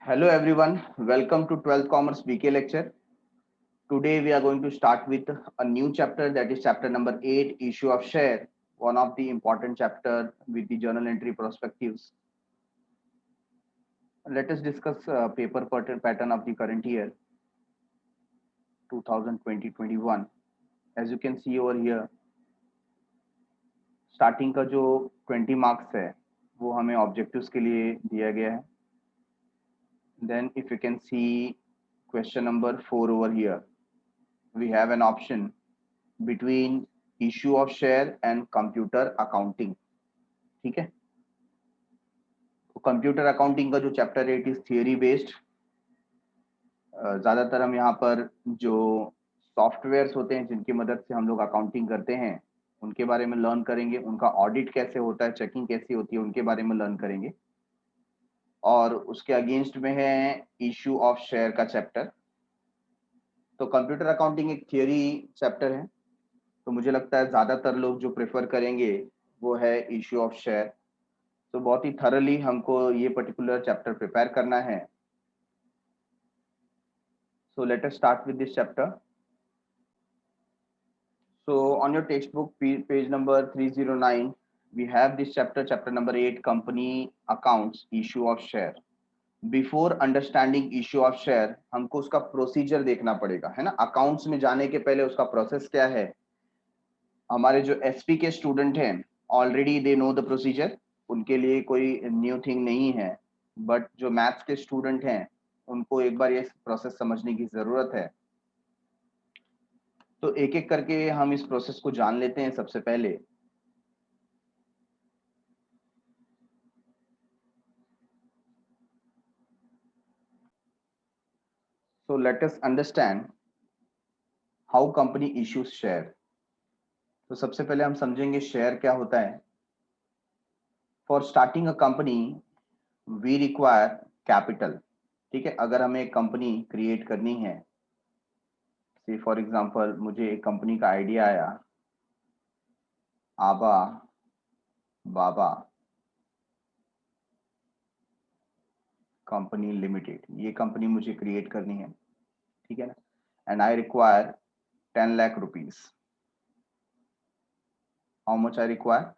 Hello everyone, welcome to 12th Commerce BK lecture. Today we are going to start with a new chapter, that is chapter number 8, issue of share, one of the important chapter with the journal entry perspectives. Let us discuss paper pattern of the current year 2020-21. As you can see over here, starting का जो 20 marks है वो हमें objectives के लिए दिया गया है. Then if you can see question number 4 over here, we have an option between issue of share and computer accounting. ठीक है, तो कंप्यूटर अकाउंटिंग का जो चैप्टर है इट इज थियरी बेस्ड. ज्यादातर हम यहाँ पर जो सॉफ्टवेयर्स होते हैं जिनकी मदद से हम लोग अकाउंटिंग करते हैं उनके बारे में लर्न करेंगे, उनका ऑडिट कैसे होता है, चेकिंग कैसी होती है, उनके बारे में लर्न करेंगे. और उसके अगेंस्ट में है इशू ऑफ शेयर का चैप्टर. तो कंप्यूटर अकाउंटिंग एक थियरी चैप्टर है, तो मुझे लगता है ज्यादातर लोग जो प्रेफर करेंगे वो है इशू ऑफ शेयर. तो बहुत ही थरली हमको ये पर्टिकुलर चैप्टर प्रिपेयर करना है. So let us start with this chapter. So on your text book page number 309 we have this chapter number 8, company accounts, issue of share. Before understanding issue of share हमको उसका procedure देखना पड़ेगा, है ना. Accounts में जाने के पहले उसका प्रोसेस क्या है. हमारे जो एसपी के स्टूडेंट हैं already they know the procedure, उनके लिए कोई न्यू थिंग नहीं है. बट जो मैथ्स के स्टूडेंट हैं उनको एक बार ये प्रोसेस समझने की जरूरत है. तो एक एक करके हम इस प्रोसेस को जान लेते हैं. सबसे पहले so let us understand how company issues share. तो सबसे पहले हम समझेंगे शेयर क्या होता है. For starting a company we require capital. ठीक है, अगर हमें एक कंपनी क्रिएट करनी है, सी फॉर एग्जांपल मुझे एक कंपनी का आइडिया आया, आबा बाबा कंपनी लिमिटेड, ये कंपनी मुझे क्रिएट करनी है. ठीक है ना. And I require 10 lakh rupees. How much I require?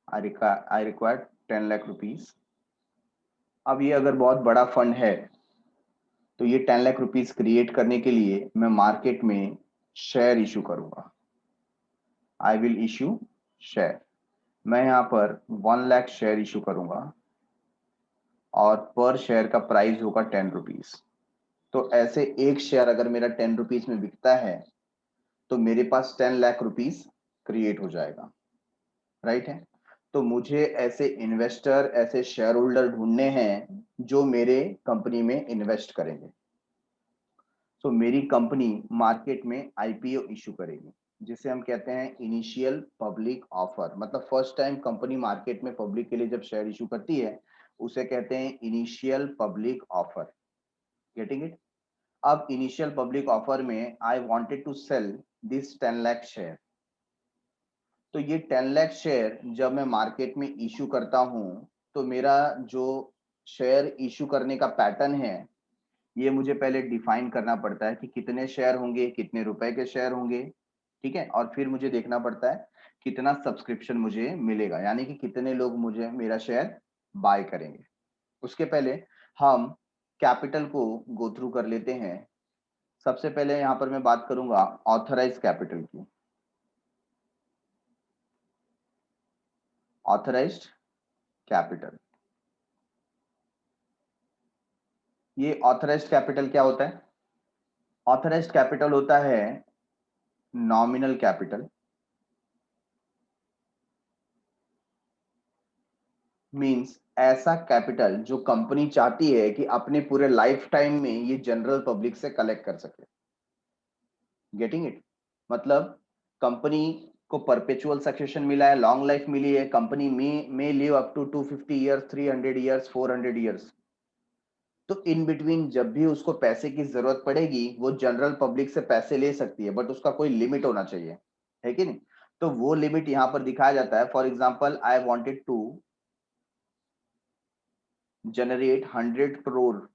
I require 10 lakh rupees. अब ये अगर बहुत बड़ा फंड है तो ये 10 लाख रुपीज क्रिएट करने के लिए मैं मार्केट में शेयर इशू करूंगा. I will issue share. मैं यहाँ पर 1 लाख शेयर इशू करूंगा और पर शेयर का प्राइस होगा 10 रुपीज. तो ऐसे एक शेयर अगर मेरा 10 रुपीज में बिकता है तो मेरे पास 10 लाख रुपीज क्रिएट हो जाएगा. राइट है. तो मुझे ऐसे इन्वेस्टर, ऐसे शेयर होल्डर ढूंढने हैं जो मेरे कंपनी में इन्वेस्ट करेंगे. तो मेरी कंपनी मार्केट में आईपीओ इशू करेगी, जिसे हम कहते हैं इनिशियल पब्लिक ऑफर. मतलब फर्स्ट टाइम कंपनी मार्केट में पब्लिक के लिए जब शेयर इशू करती है उसे कहते हैं initial public offer. Getting it. अब इनिशियल पब्लिक ऑफर में I wanted to sell this 10 lakh share. तो ये 10 लाख शेयर जब मैं मार्केट में इशू करता हूं तो मेरा जो शेयर इशू करने का पैटर्न है ये मुझे पहले डिफाइन करना पड़ता है कि कितने शेयर होंगे, कितने रुपए के शेयर होंगे. ठीक है. और फिर मुझे देखना पड़ता है कितना सब्सक्रिप्शन मुझे मिलेगा, यानी कि कितने लोग मुझे मेरा शेयर बाय करेंगे. उसके पहले हम कैपिटल को गो थ्रू कर लेते हैं. सबसे पहले यहाँ पर मैं बात करूंगा ऑथराइज कैपिटल की. ऑथराइज्ड कैपिटल, ये ऑथराइज्ड कैपिटल क्या होता है? ऑथराइज्ड कैपिटल होता है नॉमिनल कैपिटल. मींस ऐसा कैपिटल जो कंपनी चाहती है कि अपने पूरे लाइफ टाइम में ये जनरल पब्लिक से कलेक्ट कर सके. Getting it. मतलब कंपनी को परपेचुअल सक्सेशन मिला है, लॉन्ग लाइफ मिली है, कंपनी में live up to 250 years, 300 years, 400 years. तो इन बिटवीन जब भी उसको पैसे की जरूरत पड़ेगी वो जनरल पब्लिक से पैसे ले सकती है, बट उसका कोई लिमिट होना चाहिए, है कि नहीं. तो वो लिमिट यहाँ पर दिखाया जाता है. For example I wanted to generate 100 crore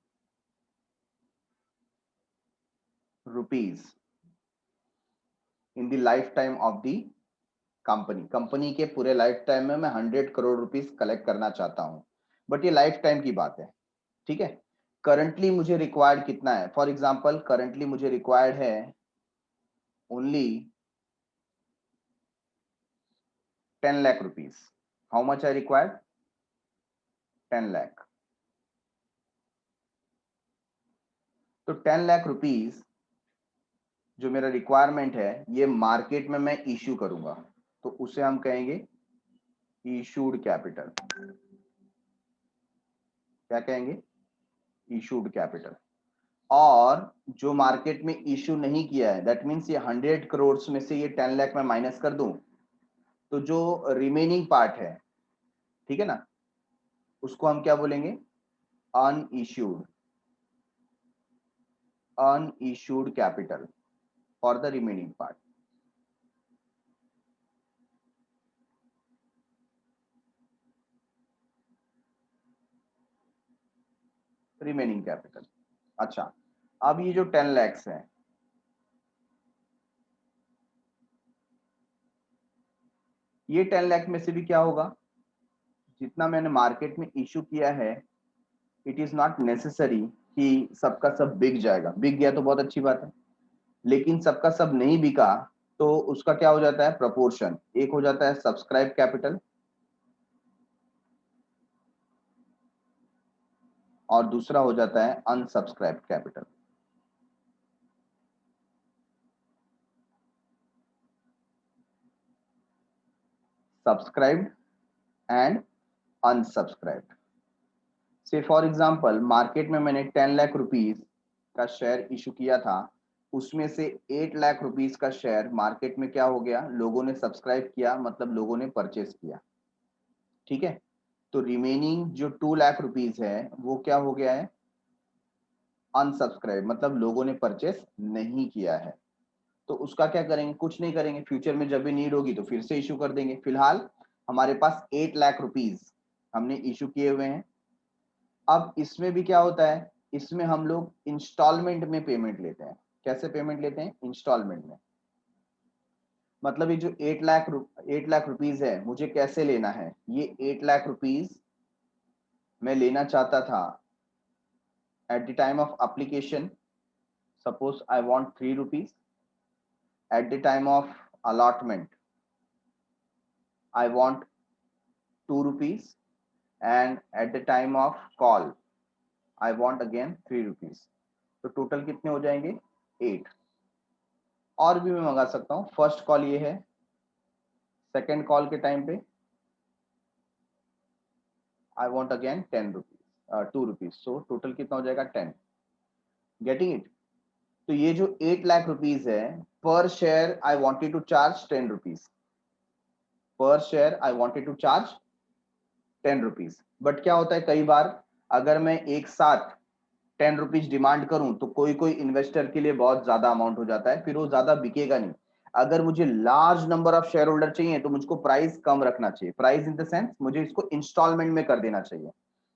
rupees in the lifetime of the company के पूरे लाइफ टाइम में मैं 100 करोड़ रुपीस कलेक्ट करना चाहता हूं, बट ये लाइफ टाइम की बात है, ठीक है। करंटली मुझे रिक्वायर्ड कितना है, फॉर एग्जांपल करंटली मुझे रिक्वायर्ड है only 10 lakh rupees. How much I required? 10 lakh. तो 10 लाख रुपीस जो मेरा रिक्वायरमेंट है ये मार्केट में मैं इश्यू करूंगा, तो उसे हम कहेंगे इशूड कैपिटल। क्या कहेंगे? Issued capital. और जो मार्केट में इशू नहीं किया है, दैट मीन्स ये 100 करोड़ में से ये 10 लाख में माइनस कर दूं, तो जो रिमेनिंग पार्ट है, ठीक है ना, उसको हम क्या बोलेंगे? Unissued. Unissued capital for the remaining part. Remaining capital. अच्छा, अब ये जो 10 लैक्स है, ये 10 लाख में से भी क्या होगा, जितना मैंने मार्केट में इशू किया है, इट इज नॉट नेसेसरी कि सबका सब बिक जाएगा। बिक गया तो बहुत अच्छी बात है, लेकिन सबका सब नहीं बिका तो उसका क्या हो जाता है? प्रपोर्शन। एक हो जाता है सब्सक्राइब कैपिटल और दूसरा हो जाता है unsubscribe capital. Subscribed and unsubscribed. से फॉर एग्जांपल मार्केट में मैंने 10 लाख रुपीस का शेयर इशू किया था, उसमें से 8 लाख रुपीस का शेयर मार्केट में क्या हो गया? लोगों ने सब्सक्राइब किया, मतलब लोगों ने परचेस किया, ठीक है। तो रिमेनिंग जो 2 लाख रुपीस है वो क्या हो गया है? अनसब्सक्राइब, मतलब लोगों ने परचेस नहीं किया है। तो उसका क्या करेंगे? कुछ नहीं करेंगे, फ्यूचर में जब भी नीड होगी तो फिर से इशू कर देंगे। फिलहाल हमारे पास 8 लाख रुपीस हमने इशू किए हुए हैं। अब इसमें भी क्या होता है, इसमें हम लोग इंस्टॉलमेंट में पेमेंट लेते हैं। कैसे पेमेंट लेते हैं? इंस्टॉलमेंट में। मतलब ये जो 8 लाख रुपीस है, मुझे कैसे लेना है? ये 8 लाख रुपीस मैं लेना चाहता था at the time of application. Suppose I want 3 rupees. At the time of allotment I want 2 rupees, and at the time of call I want again 3 rupees. तो टोटल कितने हो जाएंगे? 8। और भी मैं मंगा सकता हूँ। फर्स्ट कॉल ये है, सेकेंड कॉल के टाइम पे I want again 10 rupees, 2 rupees. So total कितना हो जाएगा? 10। Getting it? तो ये जो 8 लाख रुपीज है, per share I wanted to charge 10 rupees. Per share I wanted to charge 10 rupees. But क्या होता है, कई बार अगर मैं एक साथ 10 रुपीज डिमांड करूं तो कोई कोई इन्वेस्टर के लिए बहुत ज्यादा अमाउंट हो जाता है, फिर वो ज्यादा बिकेगा नहीं। अगर मुझे large number of share holder चाहिए तो मुझको प्राइस कम रखना चाहिए। प्राइस इन द सेंस मुझे इसको इंस्टॉलमेंट में कर देना चाहिए,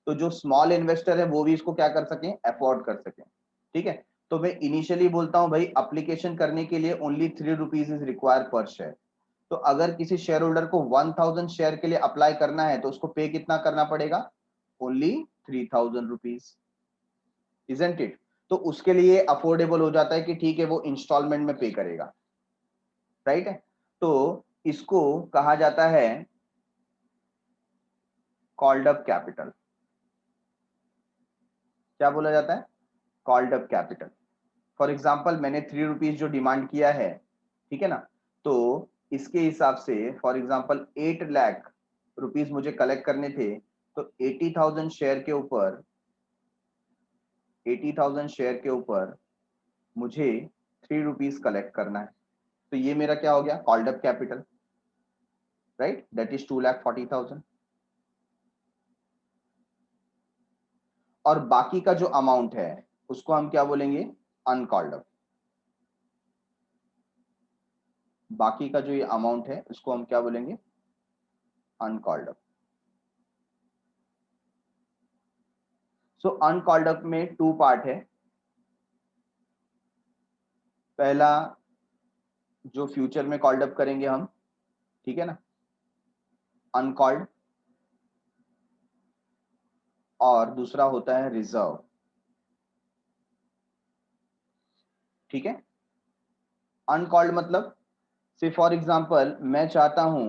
तो जो स्मॉल इन्वेस्टर है वो भी इसको क्या कर सके? अफोर्ड कर सके, ठीक है। तो मैं इनिशियली बोलता हूं भाई अप्लीकेशन करने के लिए ओनली 3 रुपीज इज रिक्वायर पर शेयर। तो अगर किसी शेयर होल्डर को 1000 शेयर के लिए अप्लाई करना है तो उसको पे कितना करना पड़ेगा? Only 3000 rupees, isn't it? तो उसके लिए अफोर्डेबल हो जाता है कि ठीक है वो इंस्टॉलमेंट में पे करेगा, राइट है। तो इसको कहा जाता है कॉल्ड अप कैपिटल। क्या बोला जाता है? Called up capital. For example मैंने 3 रुपीज जो डिमांड किया है, ठीक है ना, तो इसके हिसाब से फॉर एग्जाम्पल 8 लाख रुपीज मुझे कलेक्ट करने थे, तो 80,000 शेयर के ऊपर 80,000 शेयर के ऊपर मुझे 3 रुपीज कलेक्ट करना है। तो ये मेरा क्या हो गया? Called up capital, right, that is 2,40,000। और बाकी का जो अमाउंट है उसको हम क्या बोलेंगे? Uncalled up. बाकी का जो ये अमाउंट है उसको हम क्या बोलेंगे? Uncalled up. So uncalled up में 2 पार्ट है। पहला जो फ्यूचर में कॉल्ड अप करेंगे हम, ठीक है ना, अनकॉल्ड, और दूसरा होता है रिजर्व। ठीक है, अनकॉल्ड मतलब से फॉर एग्जांपल मैं चाहता हूं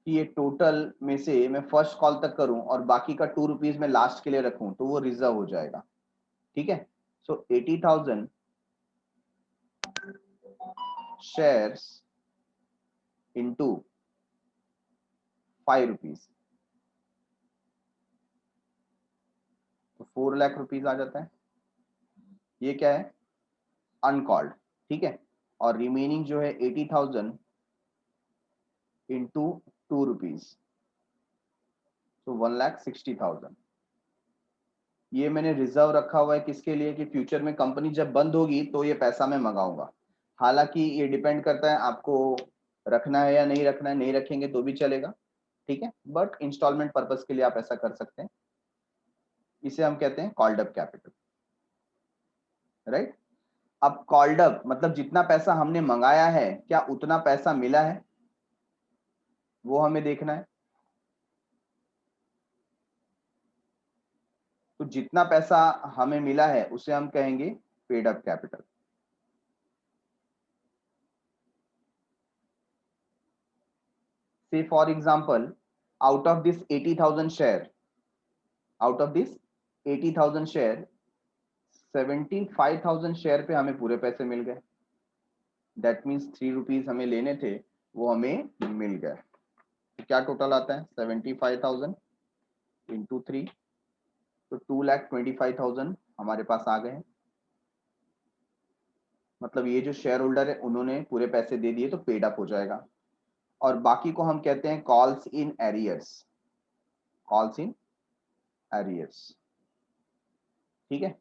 कि ये टोटल में से मैं फर्स्ट कॉल तक करूं और बाकी का 2 रुपीज में लास्ट के लिए रखूं, तो वो रिजर्व हो जाएगा। ठीक है, सो 80,000 शेयर्स इनटू 5 रुपीज, तो 4 लाख रुपीज आ जाता है। ये क्या है, अनकॉल्ड। ठीक है, और रिमेनिंग जो है 80,000 इंटू 2 रुपीज, तो 1,60,000। ये मैंने रिजर्व रखा हुआ है किसके लिए, कि फ्यूचर में कंपनी जब बंद होगी तो ये पैसा मैं मंगाऊंगा। हालांकि ये डिपेंड करता है आपको रखना है या नहीं रखना है, नहीं रखेंगे तो भी चलेगा। ठीक है, बट इंस्टॉलमेंट पर्पस के लिए आप ऐसा कर सकते हैं। इसे हम कहते हैं कॉल्ड अप कैपिटल, राइट। अब कॉल्ड अप मतलब जितना पैसा हमने मंगाया है क्या उतना पैसा मिला है, वो हमें देखना है। तो जितना पैसा हमें मिला है उसे हम कहेंगे पेड अप कैपिटल। से for example out of this 80,000 share, out of this 80,000 share 75,000 share पे हमें पूरे पैसे मिल गए। दैट मीन्स 3 रुपीज हमें लेने थे, वो हमें मिल गए। तो क्या टोटल आता है, 75,000 इंटू 3, तो 2,25,000 हमारे पास आ गए। मतलब ये जो शेयर होल्डर है उन्होंने पूरे पैसे दे दिए, तो पेड अप हो जाएगा। और बाकी को हम कहते हैं calls in arrears, calls in arrears. ठीक है,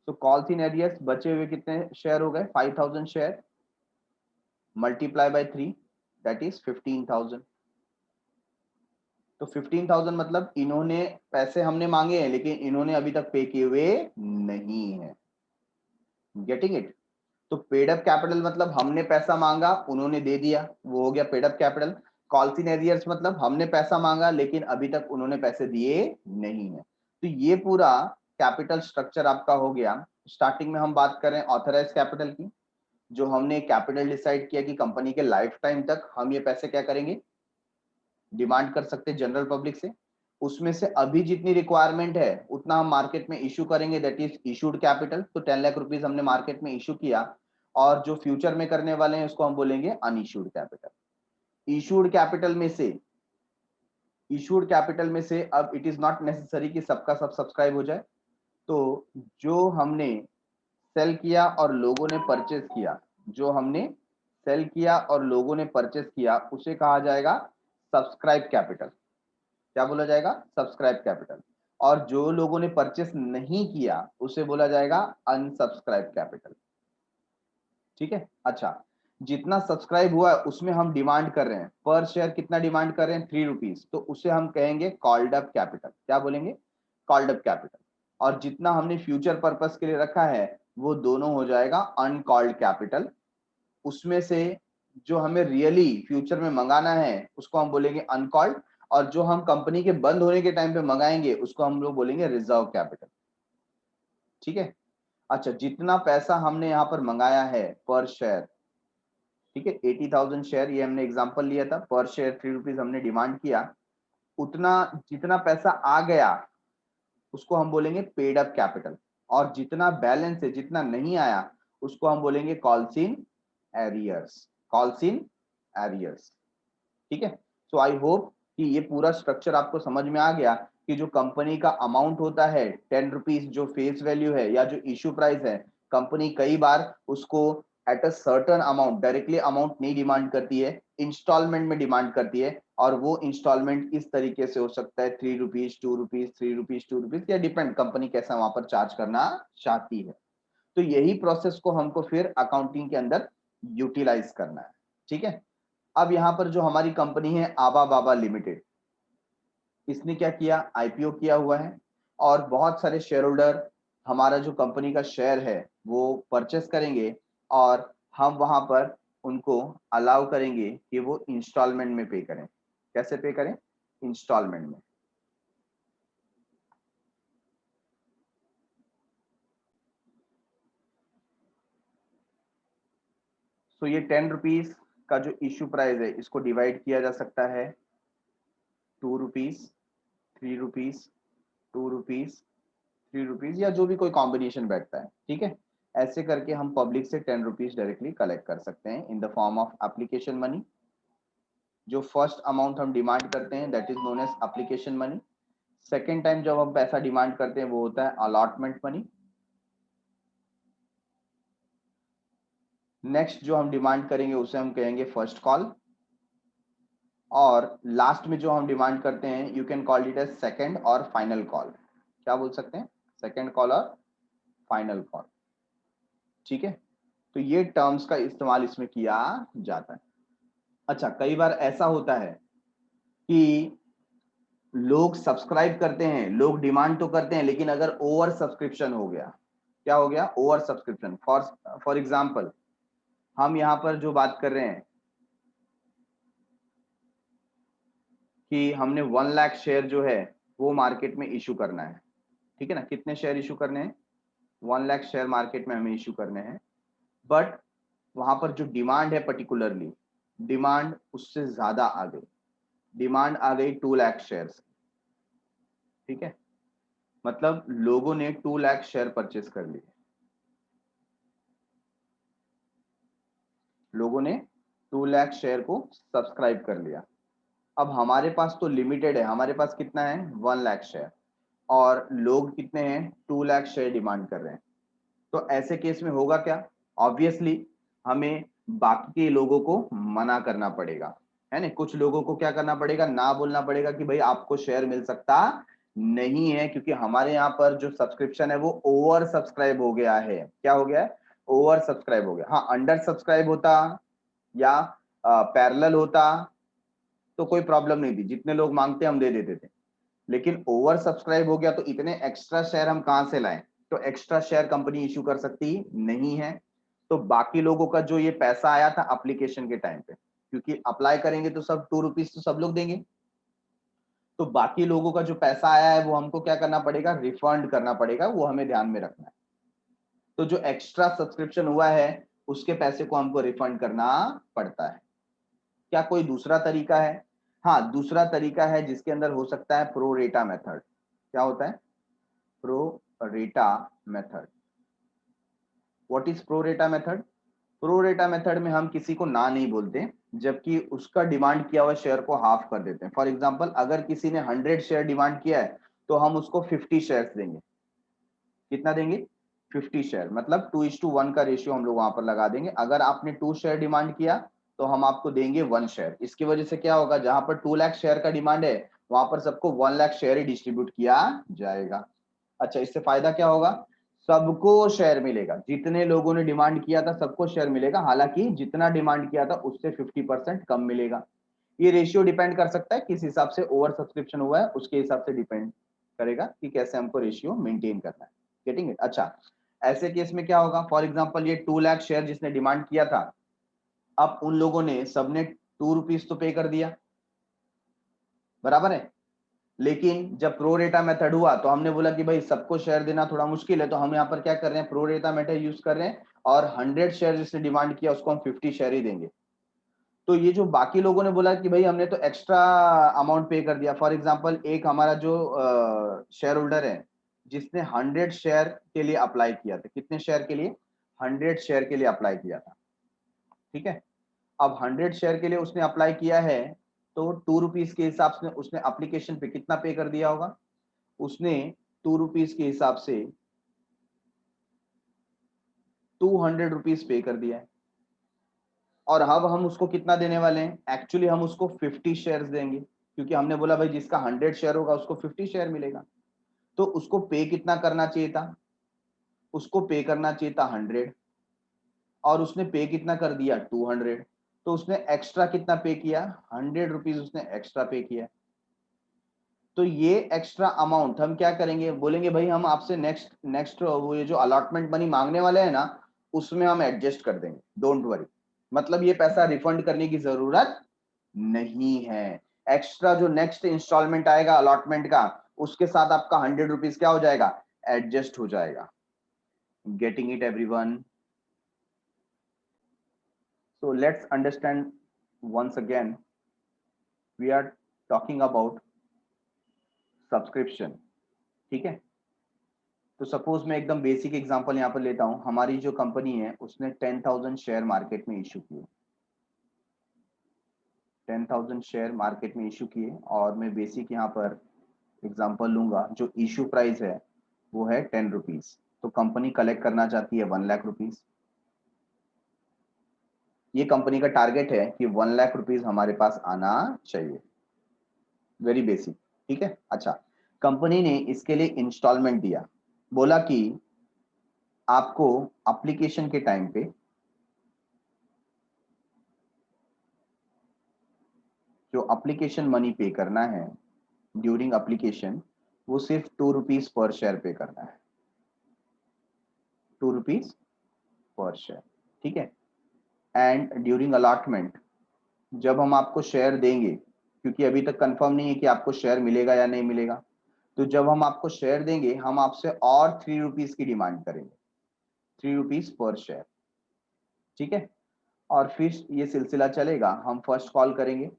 तो कॉल्स इन एरियर्स बचे हुए कितने शेयर हो गए, 5,000 share multiply by 3, that is 15,000। तो 15,000 मतलब इन्होंने पैसे हमने मांगे हैं लेकिन इन्होंने अभी तक पे किए हुए नहीं है। Getting it. तो पेड अप कैपिटल मतलब हमने पैसा मांगा उन्होंने दे दिया, वो हो गया paid up capital. Calls in arrears मतलब हमने पैसा मांगा लेकिन अभी तक उन्होंने पैसे दिए नहीं है। तो ये पूरा कैपिटल स्ट्रक्चर आपका हो गया। स्टार्टिंग में हम बात करें ऑथराइज कैपिटल की, जो हमने कैपिटल डिसाइड किया कि कंपनी के लाइफ टाइम तक हम ये पैसे क्या करेंगे, डिमांड कर सकते हैं जनरल पब्लिक से। उसमें से अभी जितनी रिक्वायरमेंट है उतना हम मार्केट में इशू करेंगे, दैट इज इशूड कैपिटल। तो 10 लाख रुपीज हमने मार्केट में इशू किया, और जो फ्यूचर में करने वाले हैं उसको हम बोलेंगे अनइशूड कैपिटल। इशूड कैपिटल में से, इशूड कैपिटल में से अब इट इज नॉट नेसेसरी कि सबका सब सब्सक्राइब हो जाए। तो जो हमने सेल किया और लोगों ने परचेज किया, जो हमने सेल किया और लोगों ने परचेज किया उसे कहा जाएगा सब्सक्राइब कैपिटल। क्या बोला जाएगा, सब्सक्राइब कैपिटल। और जो लोगों ने परचेस नहीं किया उसे बोला जाएगा अनसब्सक्राइब कैपिटल। ठीक है, अच्छा, जितना सब्सक्राइब हुआ है उसमें हम डिमांड कर रहे हैं, पर शेयर कितना डिमांड कर रहे हैं, 3 रुपीज, तो उसे हम कहेंगे कॉल्ड अप कैपिटल। क्या बोलेंगे, कॉल्ड अप कैपिटल। और जितना हमने फ्यूचर पर्पस के लिए रखा है वो दोनों हो जाएगा अनकॉल्ड कैपिटल। उसमें से जो हमें रियली फ्यूचर में मंगाना है उसको हम बोलेंगे अनकॉल्ड, और जो हम कंपनी के बंद होने के टाइम पे मंगाएंगे उसको हम लोग बोलेंगे रिजर्व कैपिटल। ठीक है, अच्छा, जितना पैसा हमने यहाँ पर मंगाया है पर शेयर, ठीक है, 80,000 शेयर, ये हमने एग्जांपल लिया था, पर शेयर 3 रुपीज हमने डिमांड किया, उतना जितना पैसा आ गया उसको हम बोलेंगे पेड अप कैपिटल। और जितना बैलेंस है, जितना नहीं आया, उसको हम बोलेंगे calls in arrears, calls in arrears. ठीक है, सो आई होप कि ये पूरा स्ट्रक्चर आपको समझ में आ गया कि जो कंपनी का अमाउंट होता है 10 रुपीज, जो फेस वैल्यू है या जो इश्यू प्राइस है, कंपनी कई बार उसको at a certain amount, directly amount नहीं डिमांड करती है, इंस्टॉलमेंट में डिमांड करती है। और वो इंस्टॉलमेंट इस तरीके से हो सकता है 3 रुपीज 2 रुपीज 3 रुपीज 2 रुपीज, या डिपेंड कंपनी कैसा वहां पर चार्ज करना चाहती है। तो यही प्रोसेस को हमको फिर अकाउंटिंग के अंदर यूटिलाइज करना है। ठीक है, अब यहां पर जो हमारी कंपनी है आबा बाबा लिमिटेड, इसने क्या किया, आईपीओ किया हुआ है। और बहुत सारे शेयर होल्डर हमारा जो कंपनी का शेयर है वो परचेस करेंगे और हम वहां पर उनको अलाउ करेंगे कि वो इंस्टॉलमेंट में पे करें। कैसे पे करें? इंस्टॉलमेंट में। तो ये 10 रुपीज का जो इश्यू प्राइस है इसको डिवाइड किया जा सकता है 2 रुपीज, 3 रुपीज, 2 रुपीज, 3 रुपीज, या जो भी कोई कॉम्बिनेशन बैठता है। ठीक है, ऐसे करके हम पब्लिक से 10 रुपीज डायरेक्टली कलेक्ट कर सकते हैं in the form of application money. जो फर्स्ट अमाउंट हम डिमांड करते हैं that is known as application money. Second time जब हम पैसा डिमांड करते हैं वो होता है अलॉटमेंट मनी। नेक्स्ट जो हम डिमांड करेंगे उसे हम कहेंगे फर्स्ट कॉल। और लास्ट में जो हम डिमांड करते हैं you can call it as second और फाइनल कॉल। क्या बोल सकते हैं? सेकेंड कॉल और फाइनल कॉल। ठीक है, तो ये टर्म्स का इस्तेमाल इसमें किया जाता है। अच्छा, कई बार ऐसा होता है कि लोग सब्सक्राइब करते हैं, लोग डिमांड तो करते हैं, लेकिन अगर ओवर सब्सक्रिप्शन हो गया। क्या हो गया? Over subscription. फॉर एग्जांपल हम यहाँ पर जो बात कर रहे हैं कि हमने 1 लाख शेयर जो है वो मार्केट में इशू करना है। ठीक है ना, कितने शेयर इशू करने हैं? 1 लाख शेयर मार्केट में हमें इशू करने हैं। बट वहां पर जो डिमांड है पर्टिकुलरली, डिमांड उससे ज्यादा आ गई। डिमांड आ गई 2 लाख शेयर। ठीक है, मतलब लोगों ने 2 लाख शेयर परचेस कर लिए। लोगों ने 2 लाख शेयर को सब्सक्राइब कर लिया। अब हमारे पास तो लिमिटेड है, हमारे पास कितना है? 1 लाख शेयर, और लोग कितने हैं? 2 लाख शेयर डिमांड कर रहे हैं। तो ऐसे केस में होगा क्या? ऑब्वियसली हमें बाकी के लोगों को मना करना पड़ेगा, है ना। कुछ लोगों को क्या करना पड़ेगा? ना बोलना पड़ेगा कि भाई आपको शेयर मिल सकता नहीं है, क्योंकि हमारे यहाँ पर जो सब्सक्रिप्शन है वो ओवर सब्सक्राइब हो गया है। क्या हो गया है? ओवर सब्सक्राइब हो गया। हाँ, अंडर सब्सक्राइब होता या पैरेलल होता तो कोई प्रॉब्लम नहीं थी, जितने लोग मांगते हम दे देते थे। लेकिन ओवर सब्सक्राइब हो गया तो इतने एक्स्ट्रा शेयर हम कहां से लाएं? तो एक्स्ट्रा शेयर कंपनी इशू कर सकती नहीं है। तो बाकी लोगों का जो ये पैसा आया था एप्लीकेशन के टाइम पे, क्योंकि अप्लाई करेंगे तो सब 2 रुपीज तो सब लोग देंगे, तो बाकी लोगों का जो पैसा आया है वो हमको क्या करना पड़ेगा? रिफंड करना पड़ेगा। वो हमें ध्यान में रखना है। तो जो एक्स्ट्रा सब्सक्रिप्शन हुआ है उसके पैसे को हमको रिफंड करना पड़ता है। क्या कोई दूसरा तरीका है? हाँ, दूसरा तरीका है जिसके अंदर हो सकता है प्रो रेटा मेथड। क्या होता है? Pro rata method. What is pro rata method? Pro rata method में हम किसी को ना नहीं बोलते, जबकि उसका डिमांड किया हुआ शेयर को हाफ कर देते हैं। फॉर एग्जांपल अगर किसी ने 100 शेयर डिमांड किया है तो हम उसको 50 शेयर्स देंगे। कितना देंगे? 50 शेयर, मतलब 2:1 का रेशियो हम लोग वहां पर लगा देंगे। अगर आपने 2 शेयर डिमांड किया तो हम आपको देंगे 1 शेयर। इसकी वजह से क्या होगा? जहां पर 2 लाख शेयर का डिमांड है वहां पर सबको 1 लाख शेयर ही डिस्ट्रीब्यूट किया जाएगा। अच्छा, इससे फायदा क्या होगा? सबको शेयर मिलेगा। जितने लोगों ने डिमांड किया था सबको शेयर मिलेगा, हालांकि जितना डिमांड किया था उससे 50% कम मिलेगा। ये रेशियो डिपेंड कर सकता है किस हिसाब से ओवर सब्सक्रिप्शन हुआ है, उसके हिसाब से डिपेंड करेगा कि कैसे हमको रेशियो मेंटेन करना है। Getting it? अच्छा, ऐसे केस में क्या होगा? फॉर एग्जांपल ये 2 लाख शेयर जिसने डिमांड किया था, अब उन लोगों ने सबने 2 रुपीज तो पे कर दिया, बराबर है। लेकिन जब प्रो रेटा मेथड हुआ तो हमने बोला कि भाई सबको शेयर देना थोड़ा मुश्किल है, तो हम यहाँ पर क्या कर रहे हैं? प्रो रेटा मेथड यूज कर रहे हैं, और 100 शेयर जिसने डिमांड किया उसको हम 50 शेयर ही देंगे। तो ये जो बाकी लोगों ने बोला कि भाई हमने तो एक्स्ट्रा अमाउंट पे कर दिया। फॉर एग्जांपल एक हमारा जो शेयर होल्डर है जिसने 100 शेयर के लिए अप्लाई किया था। कितने शेयर के लिए? 100 शेयर के लिए अप्लाई किया था। ठीक है, अब 100 शेयर के लिए उसने अप्लाई किया है, तो 2 रुपीज के हिसाब से उसने एप्लीकेशन पे कितना पे कर दिया होगा? उसने 2 रुपीज के हिसाब से 200 रुपीज पे कर दिया है। और अब हम उसको कितना देने वाले हैं? एक्चुअली हम उसको 50 शेयर्स देंगे, क्योंकि हमने बोला भाई जिसका 100 शेयर होगा उसको 50 शेयर मिलेगा। तो उसको पे कितना करना चाहिए था? उसको पे करना चाहिए था 100, और उसने पे कितना कर दिया? 200। तो उसने एक्स्ट्रा कितना पे किया? 100 रुपीज उसने एक्स्ट्रा पे किया। तो ये एक्स्ट्रा अमाउंट हम क्या करेंगे, बोलेंगे भाई हम आपसे नेक्स्ट वो ये जो अलॉटमेंट मनी मांगने वाले हैं ना, उसमें हम एडजस्ट कर देंगे, डोंट वरी। मतलब ये पैसा रिफंड करने की जरूरत नहीं है। एक्स्ट्रा जो नेक्स्ट इंस्टॉलमेंट आएगा अलॉटमेंट का, उसके साथ आपका 100 रुपीज क्या हो जाएगा, एडजस्ट हो जाएगा। Getting it everyone? So let's understand once again, we are talking about subscription. ठीक है, तो सपोज मैं एकदम बेसिक एग्जांपल यहाँ पर लेता हूँ। हमारी जो कंपनी है उसने 10,000 शेयर मार्केट में इशू किए, 10,000 शेयर मार्केट में इशू किए, और मैं बेसिक यहाँ पर एग्जांपल लूंगा। जो इशू प्राइस है वो है 10 रुपीज, तो कंपनी कलेक्ट करना चाहती है 1,00,000 रुपीज। ये कंपनी का टारगेट है कि 1,00,000 रुपीज हमारे पास आना चाहिए, वेरी बेसिक। ठीक है, अच्छा, कंपनी ने इसके लिए इंस्टॉलमेंट दिया, बोला कि आपको एप्लीकेशन के टाइम पे जो एप्लीकेशन मनी पे करना है ड्यूरिंग एप्लीकेशन, वो सिर्फ 2 रुपीज पर शेयर पे करना है, 2 रुपीज पर शेयर। ठीक है, एंड ड्यूरिंग अलॉटमेंट जब हम आपको शेयर देंगे, क्योंकि अभी तक कंफर्म नहीं है कि आपको शेयर मिलेगा या नहीं मिलेगा, तो जब हम आपको शेयर देंगे हम आपसे और 3 रुपीज की डिमांड करेंगे, 3 रुपीज पर शेयर। ठीक है, और फिर ये सिलसिला चलेगा। हम फर्स्ट कॉल करेंगे,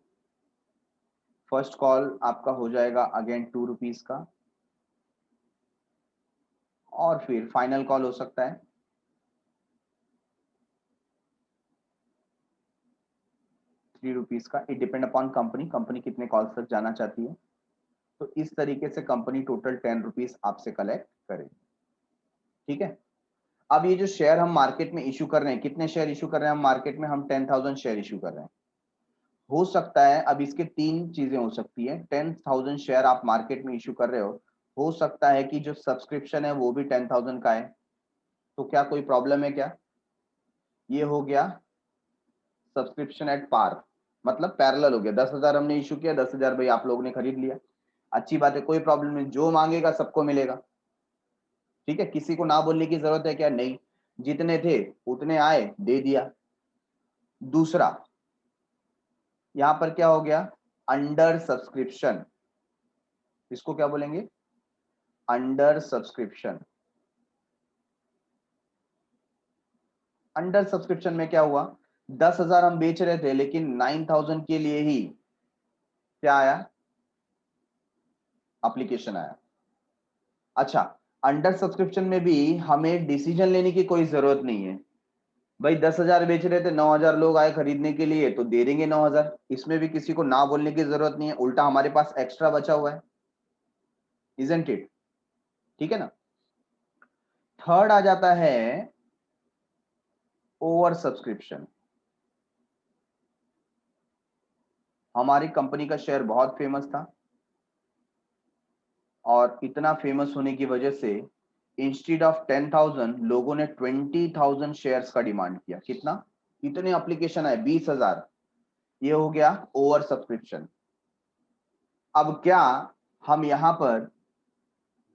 फर्स्ट कॉल आपका हो जाएगा अगेन 2 रुपीज का, और फिर फाइनल कॉल हो सकता है 3 रुपीज का। It depend upon company, company कितने कॉल्स तक जाना चाहती है। तो इस तरीके से कंपनी टोटल 10 रुपीज आपसे कलेक्ट करेगी। ठीक है, अब ये जो शेयर हम मार्केट में इशू कर रहे हैं, कितने शेयर इशू कर रहे हैं हम मार्केट में, हम 10,000 शेयर इशू कर रहे हैं। हो सकता है, अब इसके तीन चीजें हो सकती है। 10,000 शेयर आप मार्केट में इशू कर रहे हो सकता है कि जो सब्सक्रिप्शन है वो भी 10,000 का है। तो क्या कोई प्रॉब्लम है क्या? ये हो गया सब्सक्रिप्शन एट पार, मतलब पैरेलल हो गया। 10,000 हमने इशू किया, 10,000 भाई आप लोगों ने खरीद लिया, अच्छी बात है, कोई प्रॉब्लम नहीं, जो मांगेगा सबको मिलेगा। ठीक है, किसी को ना बोलने की जरूरत है क्या? नहीं, जितने थे उतने आए, दे दिया। दूसरा, यहां पर क्या हो गया, अंडर सब्सक्रिप्शन, इसको क्या बोलेंगे, अंडर सब्सक्रिप्शन। अंडर सब्सक्रिप्शन में क्या हुआ, 10,000 हम बेच रहे थे, लेकिन 9,000 के लिए ही क्या आया, एप्लीकेशन आया। अच्छा, अंडर सब्सक्रिप्शन में भी हमें डिसीजन लेने की कोई जरूरत नहीं है। भाई 10,000 बेच रहे थे, 9,000 लोग आए खरीदने के लिए, तो दे देंगे 9,000। इसमें भी किसी को ना बोलने की जरूरत नहीं है, उल्टा हमारे पास एक्स्ट्रा बचा हुआ है, इजंट इट? ठीक है ना। थर्ड आ जाता है ओवर सब्सक्रिप्शन। हमारी कंपनी का शेयर बहुत फेमस था, और इतना फेमस होने की वजह से इंस्टीड ऑफ 10,000 लोगों ने 20,000 शेयर्स का डिमांड किया। कितना? इतने एप्लीकेशन आए, 20,000। ये हो गया ओवर सब्सक्रिप्शन। अब क्या हम यहां पर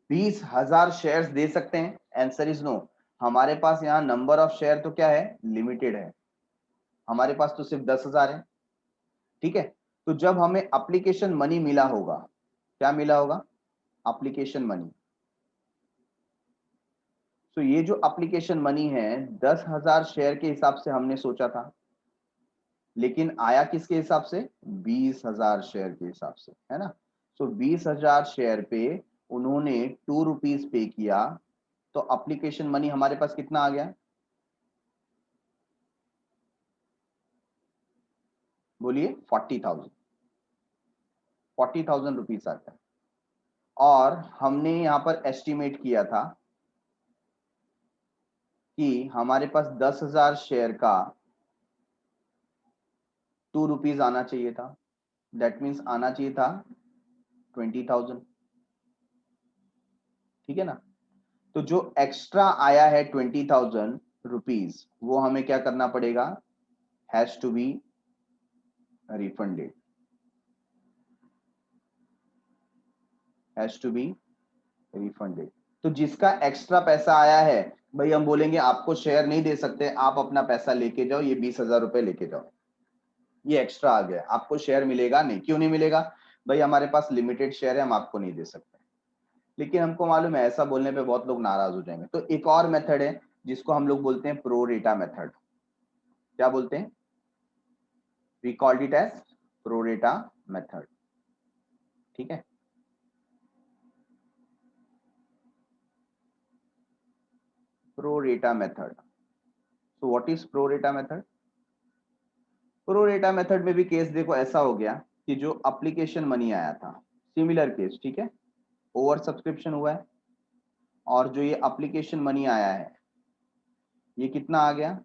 20,000 शेयर्स दे सकते हैं? Answer is no. हमारे पास यहाँ नंबर ऑफ शेयर तो क्या है, लिमिटेड है, हमारे पास तो सिर्फ 10,000 है। ठीक है, तो जब हमें एप्लीकेशन मनी मिला होगा, क्या मिला होगा, एप्लीकेशन मनी। तो ये जो एप्लीकेशन मनी है 10,000 शेयर के हिसाब से हमने सोचा था, लेकिन आया किसके हिसाब से, 20,000 शेयर के हिसाब से, है ना। तो 20,000 शेयर पे उन्होंने 2 रुपीज पे किया, तो एप्लीकेशन मनी हमारे पास कितना आ गया, बोलिए, 40,000, 40,000 रुपीज आता है। और हमने यहां पर एस्टिमेट किया था कि हमारे पास 10,000 शेयर का 2 रुपीज आना चाहिए था, दैट मीन्स आना चाहिए था 20,000। ठीक है ना। तो जो एक्स्ट्रा आया है 20,000 रुपीज, वो हमें क्या करना पड़ेगा, has to be refunded. Has to be refunded. तो जिसका एक्स्ट्रा पैसा आया है भाई, हम बोलेंगे आपको शेयर नहीं दे सकते, आप अपना पैसा लेके जाओ, ये 20,000 रुपए लेके जाओ, ये एक्स्ट्रा आ गया, आपको शेयर मिलेगा नहीं। क्यों नहीं मिलेगा भाई? हमारे पास लिमिटेड शेयर है, हम आपको नहीं दे सकते। लेकिन हमको मालूम है ऐसा बोलने पे बहुत लोग नाराज हो जाएंगे। तो एक और मेथड है जिसको हम लोग बोलते हैं प्रो रेटा मेथड। क्या बोलते हैं? We called it as pro rata method. ठीक है, pro rata method. So what is pro rata method? Pro rata method में भी केस देखो ऐसा हो गया कि जो एप्लीकेशन मनी आया था, सिमिलर केस, ठीक है, ओवर सब्सक्रिप्शन हुआ है, और जो ये एप्लीकेशन मनी आया है ये कितना आ गया?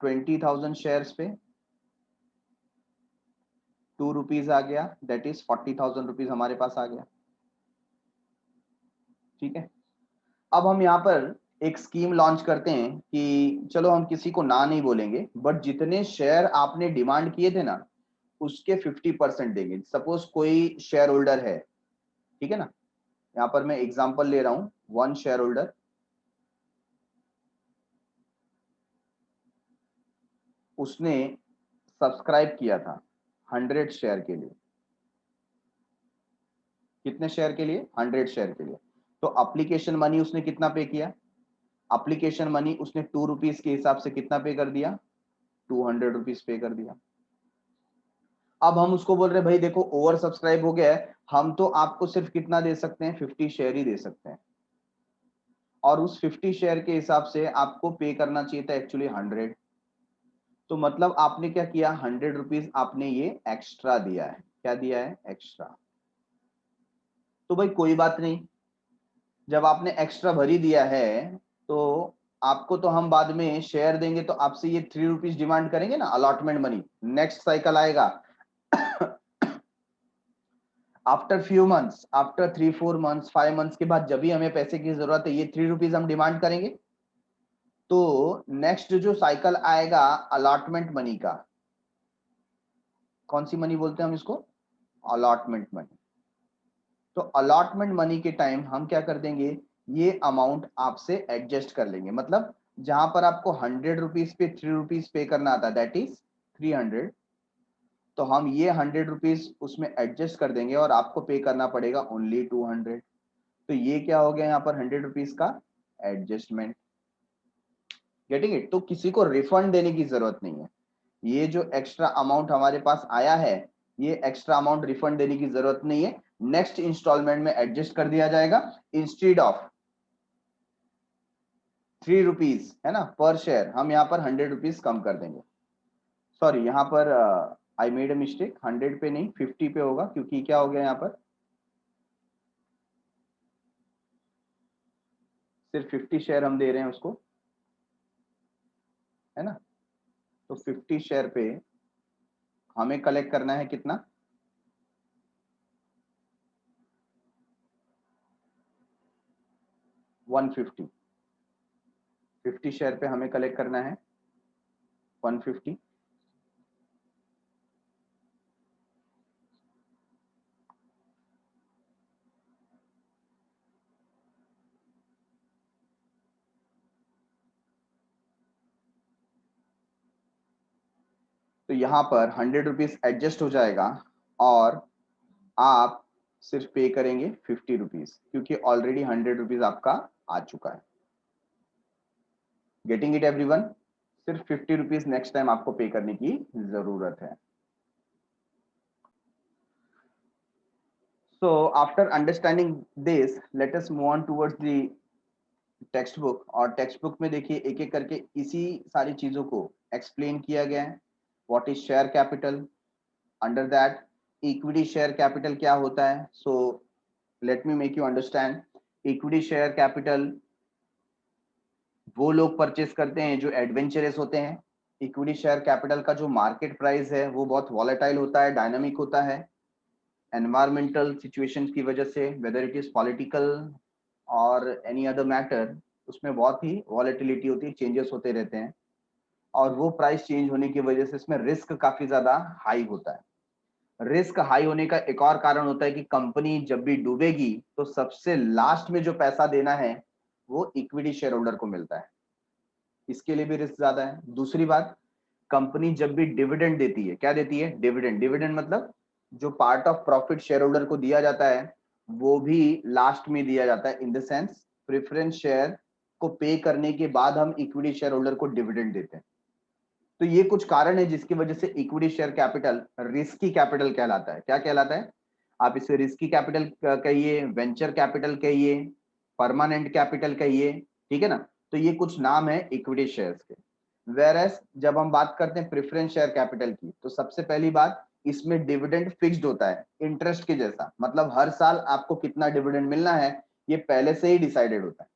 20,000 शेयर्स पे ₹2 आ गया, दैट इज 40,000 रुपीज हमारे पास आ गया। ठीक है, अब हम यहाँ पर एक स्कीम लॉन्च करते हैं कि चलो हम किसी को ना नहीं बोलेंगे, बट जितने शेयर आपने डिमांड किए थे ना उसके 50% देंगे। सपोज कोई शेयर होल्डर है, ठीक है ना, यहाँ पर मैं एग्जांपल ले रहा हूं, वन शेयर होल्डर, उसने सब्सक्राइब किया था 100 शेयर के लिए। कितने शेयर के लिए? 100 शेयर के लिए। तो एप्लीकेशन मनी उसने कितना पे किया? एप्लीकेशन मनी उसने ₹2 के हिसाब से कितना पे कर दिया? ₹200 पे कर दिया। अब हम उसको बोल रहे हैं भाई देखो ओवर सब्सक्राइब हो गया है, हम तो आपको सिर्फ कितना दे सकते हैं? 50 शेयर ही दे सकते हैं, और उस 50 शेयर के हिसाब से आपको पे करना चाहिए था एक्चुअली 100। तो मतलब आपने क्या किया? ₹100 आपने ये एक्स्ट्रा दिया है। क्या दिया है? एक्स्ट्रा। तो भाई कोई बात नहीं, जब आपने एक्स्ट्रा भरी दिया है तो आपको तो हम बाद में शेयर देंगे तो आपसे ये ₹3 डिमांड करेंगे ना, अलॉटमेंट मनी। नेक्स्ट साइकिल आएगा after few months, after 3-4 months 5 months के बाद, जब भी हमें पैसे की जरूरत है, ये ₹3 हम डिमांड करेंगे। तो नेक्स्ट जो साइकिल आएगा अलॉटमेंट मनी का, कौन सी मनी बोलते हैं हम इसको? Allotment money. तो अलॉटमेंट मनी के टाइम हम क्या कर देंगे? ये अमाउंट आपसे एडजस्ट कर लेंगे। मतलब जहां पर आपको ₹100 पे ₹3 पे करना आता, दैट इज 300, तो हम ये ₹100 उसमें एडजस्ट कर देंगे और आपको पे करना पड़ेगा ओनली 200। तो ये क्या हो गया यहाँ पर? ₹100 का एडजस्टमेंट। Getting it? तो किसी को रिफंड देने की जरूरत नहीं है। ये जो एक्स्ट्रा अमाउंट हमारे पास आया है, ये एक्स्ट्रा अमाउंट रिफंड देने की जरूरत नहीं है, नेक्स्ट इंस्टॉलमेंट में एडजस्ट कर दिया जाएगा। इंस्टेड ऑफ ₹3 है ना पर शेयर, हम यहाँ पर ₹100 कम कर देंगे। सॉरी, यहाँ पर आई मेड अ मिस्टेक, 100 पे नहीं 50 पे होगा, क्योंकि क्या हो गया यहाँ पर? सिर्फ 50 शेयर हम दे रहे हैं उसको, है ना। तो 50 शेयर पे हमें कलेक्ट करना है कितना? 150। 50 शेयर पे हमें कलेक्ट करना है 150। तो यहाँ पर ₹100 एडजस्ट हो जाएगा, और आप सिर्फ पे करेंगे ₹50, क्योंकि ऑलरेडी ₹100 आपका आ चुका है। Getting it everyone? सिर्फ ₹50 नेक्स्ट टाइम आपको पे करने की जरूरत है। So after understanding this, let us move on towards the text book. और टेक्स्ट बुक में देखिए एक एक करके इसी सारी चीजों को एक्सप्लेन किया गया है। What is share capital, under that equity share capital क्या होता है। So let me make you understand. Equity share capital वो लोग परचेस करते हैं जो एडवेंचरस होते हैं। इक्विटी शेयर कैपिटल का जो मार्केट प्राइस है वो बहुत वॉलेटाइल होता है, डायनामिक होता है। एनवायरमेंटल सिचुएशंस की वजह से, वेदर इट इज पॉलिटिकल और एनी अदर मैटर, उसमें बहुत ही वॉलेटिलिटी होती है, चेंजेस होते रहते हैं, और वो प्राइस चेंज होने की वजह से इसमें रिस्क काफी ज्यादा हाई होता है। रिस्क हाई होने का एक और कारण होता है कि कंपनी जब भी डूबेगी तो सबसे लास्ट में जो पैसा देना है वो इक्विटी शेयर होल्डर को मिलता है, इसके लिए भी रिस्क ज्यादा है। दूसरी बात, कंपनी जब भी डिविडेंड देती है, क्या देती है? डिविडेंड। डिविडेंड मतलब जो part of profit share holder को दिया जाता है वो भी लास्ट में दिया जाता है, in the sense preference share को पे करने के बाद हम इक्विटी शेयर होल्डर को डिविडेंड देते हैं। तो ये कुछ कारण है जिसकी वजह से equity share capital risky capital कहलाता है। क्या कहलाता है? आप इसे रिस्की कैपिटल कहिए, वेंचर कैपिटल कहिए, परमानेंट कैपिटल कहिए, ठीक है ना। तो ये कुछ नाम है इक्विटी शेयर्स के। वेरएस जब हम बात करते हैं प्रेफरेंस शेयर कैपिटल की, तो सबसे पहली बात, इसमें डिविडेंड फिक्स्ड होता है, इंटरेस्ट के जैसा। मतलब हर साल आपको कितना डिविडेंड मिलना है ये पहले से ही डिसाइडेड होता है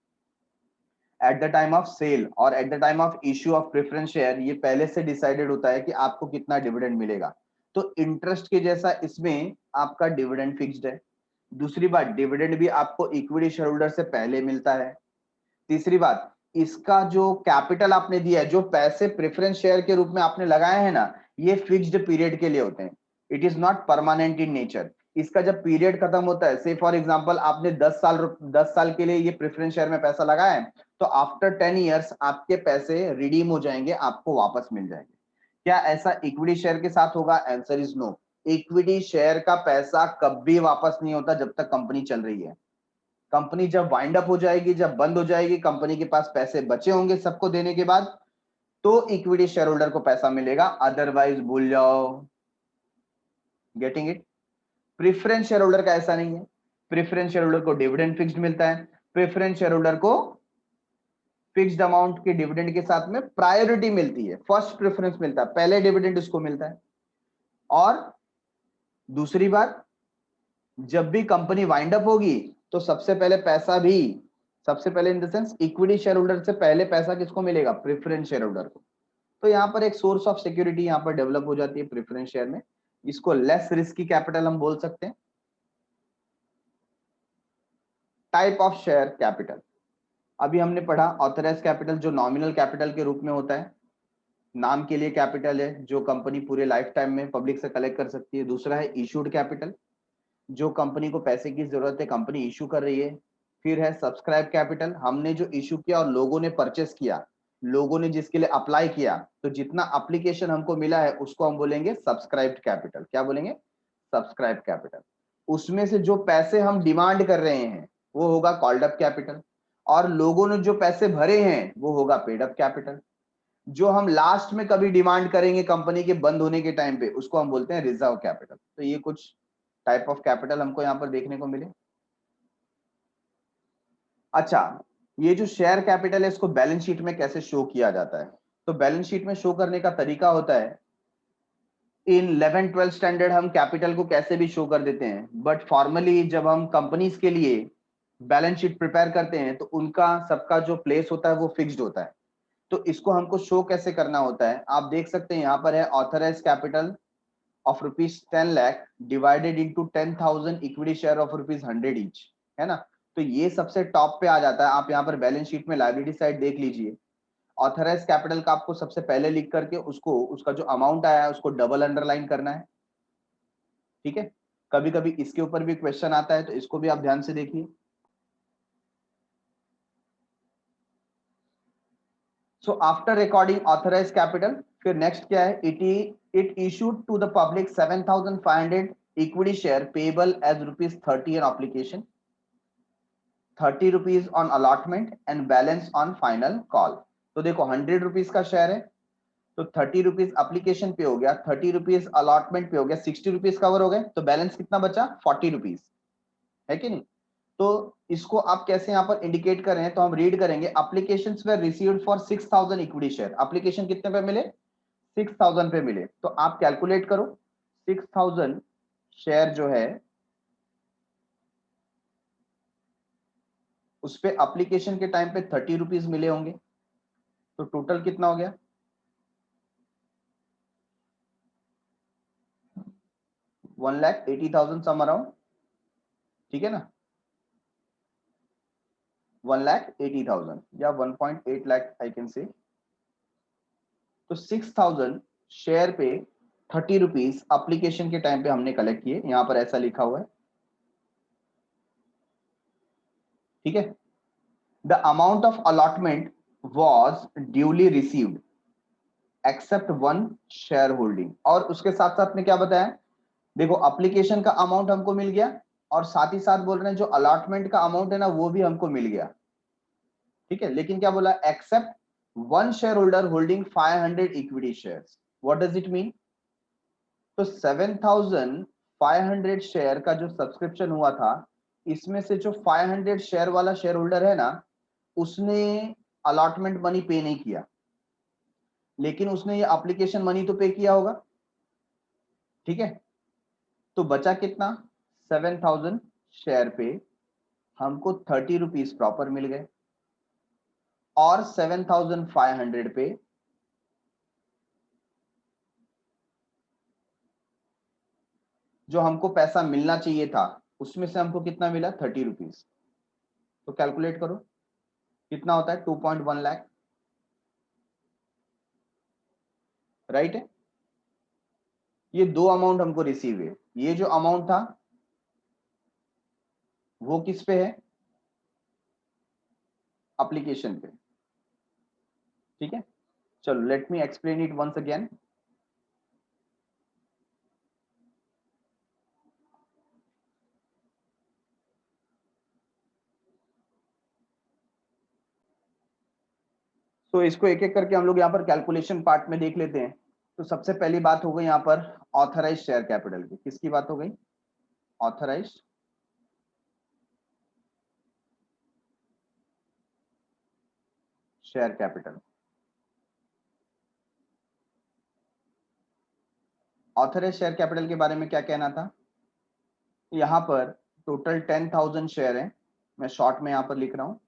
at the time of sale, और at the time of issue of preference share ये पहले से डिसाइडेड होता है कि आपको कितना डिविडेंड मिलेगा। तो इंटरेस्ट के जैसा इसमें आपका डिविडेंड फिक्स्ड है। दूसरी बात, डिविडेंड भी आपको इक्विटी शेयर होल्डर से पहले मिलता है। तीसरी बात, इसका जो कैपिटल आपने दिया है, जो पैसे प्रेफरेंस शेयर के रूप में आपने लगाए हैं ना, ये फिक्स्ड पीरियड के लिए होते हैं, it is not permanent in nature. इसका जब पीरियड खत्म होता है, से फॉर एग्जांपल आपने 10 साल के लिए ये प्रेफरेंस शेयर में पैसा लगाया है, तो आफ्टर 10 ईयर्स आपके पैसे रिडीम हो जाएंगे, आपको वापस मिल जाएंगे। क्या ऐसा इक्विटी शेयर के साथ होगा? Answer is no. Equity share का पैसा कभी वापस नहीं होता जब तक कंपनी चल रही है। कंपनी जब वाइंड अप हो जाएगी, जब बंद हो जाएगी, कंपनी के पास पैसे बचे होंगे सबको देने के बाद, तो इक्विटी शेयर होल्डर को पैसा मिलेगा, अदरवाइज भूल जाओ। Getting it? Preference share holder का ऐसा नहीं है। प्रेफरेंस शेयर होल्डर को डिविडेंड फिक्स्ड मिलता है। प्रेफरेंस शेयर होल्डर को फिक्स्ड अमाउंट के डिविडेंड के साथ में प्रायोरिटी मिलती है, फर्स्ट प्रेफरेंस मिलता है, पहले डिविडेंड उसको मिलता है। और दूसरी बात, जब भी कंपनी वाइंड अप होगी तो सबसे पहले पैसा भी, सबसे पहले in the sense equity share holder से पहले पैसा किसको मिलेगा? प्रेफरेंस शेयर होल्डर को। तो यहाँ पर एक सोर्स ऑफ सिक्योरिटी यहाँ पर डेवलप हो जाती है प्रेफरेंस शेयर में। इसको लेस रिस्की कैपिटल हम बोल सकते हैं। टाइप ऑफ शेयर कैपिटल, अभी हमने पढ़ा ऑथराइज कैपिटल जो नॉमिनल कैपिटल के रूप में होता है, नाम के लिए कैपिटल है जो कंपनी पूरे लाइफ टाइम में पब्लिक से कलेक्ट कर सकती है। दूसरा है इशूड कैपिटल, जो कंपनी को पैसे की जरूरत है, कंपनी इशू कर रही है। फिर है सब्सक्राइब कैपिटल, हमने जो इशू किया और लोगों ने परचेस किया, लोगों ने जिसके लिए अप्लाई किया, तो जितना एप्लीकेशन हमको मिला है उसको हम बोलेंगे सब्सक्राइब्ड कैपिटल। क्या बोलेंगे? Subscribe capital. उसमें से जो पैसे हम डिमांड कर रहे हैं वो होगा कॉल्ड अप कैपिटल, और लोगों ने जो पैसे भरे हैं वो होगा पेड अप कैपिटल। जो हम लास्ट में कभी डिमांड करेंगे कंपनी के बंद होने के टाइम पे, उसको हम बोलते हैं रिजर्व कैपिटल। तो ये कुछ टाइप ऑफ कैपिटल हमको यहाँ पर देखने को मिले। अच्छा, ये जो शेयर कैपिटल है इसको बैलेंस शीट में कैसे शो किया जाता है? तो बैलेंस शीट में शो करने का तरीका होता है, इन 11-12 स्टैंडर्ड हम कैपिटल को कैसे भी शो कर देते हैं, बट फॉर्मली जब हम कंपनीज के लिए बैलेंस शीट प्रिपेयर करते हैं तो उनका सबका जो प्लेस होता है वो फिक्स्ड होता है। तो इसको हमको शो कैसे करना होता है, आप देख सकते हैं यहाँ पर है authorise capital of rupees 10 lakh divided into 10,000 equity share of rupees 100 each, है ना। तो ये सबसे टॉप पे आ जाता है। आप यहाँ पर बैलेंस शीट में लायबिलिटी साइड देख लीजिए, ऑथराइज कैपिटल का आपको सबसे पहले लिख करके उसको, उसका जो अमाउंट आया है उसको डबल अंडरलाइन करना है, ठीक है। कभी कभी इसके ऊपर भी क्वेश्चन आता है तो इसको भी आप ध्यान से देखिए। So after recording authorise capital, फिर नेक्स्ट क्या है, it issued to the public 7,500 equity share payable as ₹30 an application, 30 rupees on allotment and balance on final call. तो देखो 100 रुपीज का शेयर है, तो 30 रुपीज अप्लीकेशन पे हो गया, 30 रुपीज अलॉटमेंट पे हो गया, 60 रुपीज कवर हो गए, तो बैलेंस कितना बचा? 40 रुपीज, है कि नहीं। तो इसको आप कैसे यहाँ पर इंडिकेट कर रहे हैं, तो हम रीड करेंगे applications were received for 6,000 equity share. Application कितने पे मिले? 6,000 पे मिले। तो आप कैलकुलेट करो, 6,000 शेयर जो है उस पे एप्लीकेशन के टाइम पे 30 रुपीज मिले होंगे, तो टोटल कितना हो गया? 1,80,000 सम अराउंड, ठीक है ना। 1,80,000 या 1.8 लाख आई कैन से। तो 6,000 शेयर पे ₹30 एप्लीकेशन के टाइम पे हमने कलेक्ट किए, यहां पर ऐसा लिखा हुआ है, ठीक है। The amount of allotment was duly received except one share holding, और उसके साथ साथ में क्या बताया, देखो एप्लीकेशन का अमाउंट हमको मिल गया और साथ ही साथ बोल रहे हैं जो अलॉटमेंट का अमाउंट है ना वो भी हमको मिल गया, ठीक है। लेकिन क्या बोला, except one share holder holding 500 equity shares. What does it mean? तो 7,500 शेयर का जो सब्सक्रिप्शन हुआ था, इसमें से जो 500 शेयर वाला शेयर होल्डर है ना, उसने अलॉटमेंट मनी पे नहीं किया, लेकिन उसने ये एप्लीकेशन मनी तो पे किया होगा, ठीक है। तो बचा कितना, 7,000 शेयर पे हमको ₹30 प्रॉपर मिल गए, और 7,500 पे जो हमको पैसा मिलना चाहिए था उसमें से हमको कितना मिला, ₹30। तो कैलकुलेट करो कितना होता है, 2.1 लाख, राइट है। ये दो अमाउंट हमको रिसीव है, ये जो अमाउंट था वो किस पे है, एप्लीकेशन पे, ठीक है। चलो let me explain it once again. तो इसको एक एक करके हम लोग यहाँ पर कैलकुलेशन पार्ट में देख लेते हैं। तो सबसे पहली बात हो गई यहाँ पर ऑथराइज शेयर कैपिटल की, किसकी बात हो गई, authorise share capital. Authorise share capital के बारे में क्या कहना था, यहाँ पर टोटल 10,000 शेयर है, मैं शॉर्ट में यहाँ पर लिख रहा हूँ,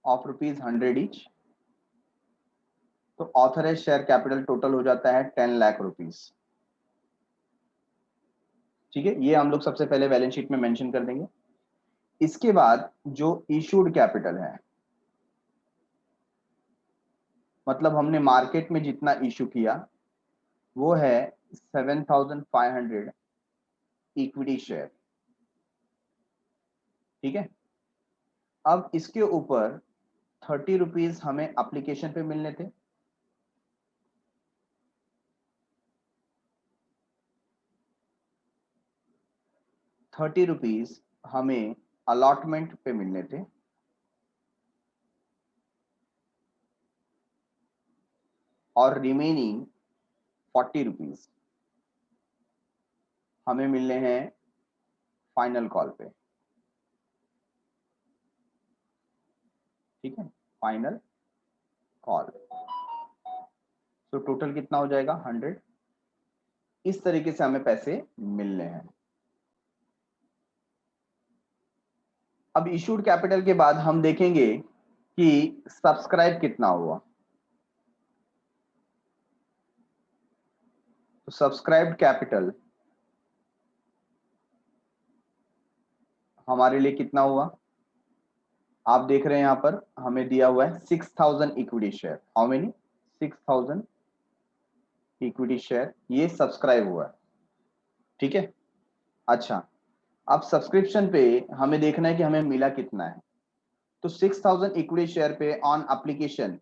ऑफ ₹100 ईच। तो ऑथराइज शेयर कैपिटल टोटल हो जाता है 10 लाख रुपीस, ठीक है। ये हम लोग सबसे पहले बैलेंस शीट में मेंशन कर देंगे। इसके बाद जो इशूड कैपिटल है, मतलब हमने मार्केट में जितना इशू किया वो है 7,500 इक्विटी शेयर, ठीक है। अब इसके ऊपर ₹30 हमें एप्लीकेशन पे मिलने थे, ₹30 हमें अलॉटमेंट पे मिलने थे, और रिमेनिंग ₹40 हमें मिलने हैं फाइनल कॉल पे, ठीक है, फाइनल कॉल। तो टोटल कितना हो जाएगा, 100। इस तरीके से हमें पैसे मिलने हैं। अब इशूड कैपिटल के बाद हम देखेंगे कि सब्सक्राइब कितना हुआ। तो सब्सक्राइब्ड कैपिटल हमारे लिए कितना हुआ, आप देख रहे हैं यहाँ पर हमें दिया हुआ है 6,000 equity share. How many, 6,000 equity share, ये सब्सक्राइब हुआ है, ठीक है। अच्छा, अब सब्सक्रिप्शन पे हमें देखना है कि हमें मिला कितना है। तो 6,000 इक्विटी शेयर पे ऑन एप्लीकेशन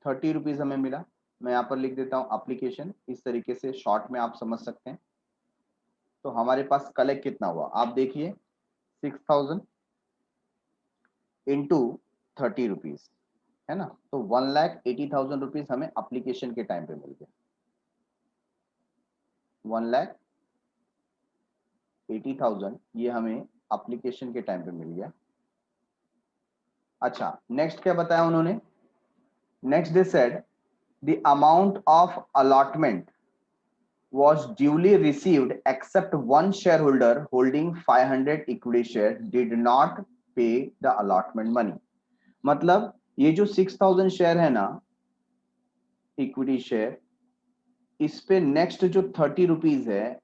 ₹30 हमें मिला। मैं यहाँ पर लिख देता हूँ एप्लीकेशन, इस तरीके से शॉर्ट में आप समझ सकते हैं। तो हमारे पास कलेक्ट कितना हुआ, आप देखिए 6,000 इंटू ₹30 है ना, तो 1,80,000 रुपीज हमें एप्लीकेशन के टाइम पे मिल गया, 1,80,000 ये हमें एप्लीकेशन के टाइम पे मिल गया। अच्छा, नेक्स्ट क्या बताया उन्होंने, next they said the amount of allotment was duly received except one shareholder holding 500 equity share did not pay the allotment money। मतलब ये जो 6,000 शेयर है ना इक्विटी शेयर, इस पे नेक्स्ट जो ₹30 है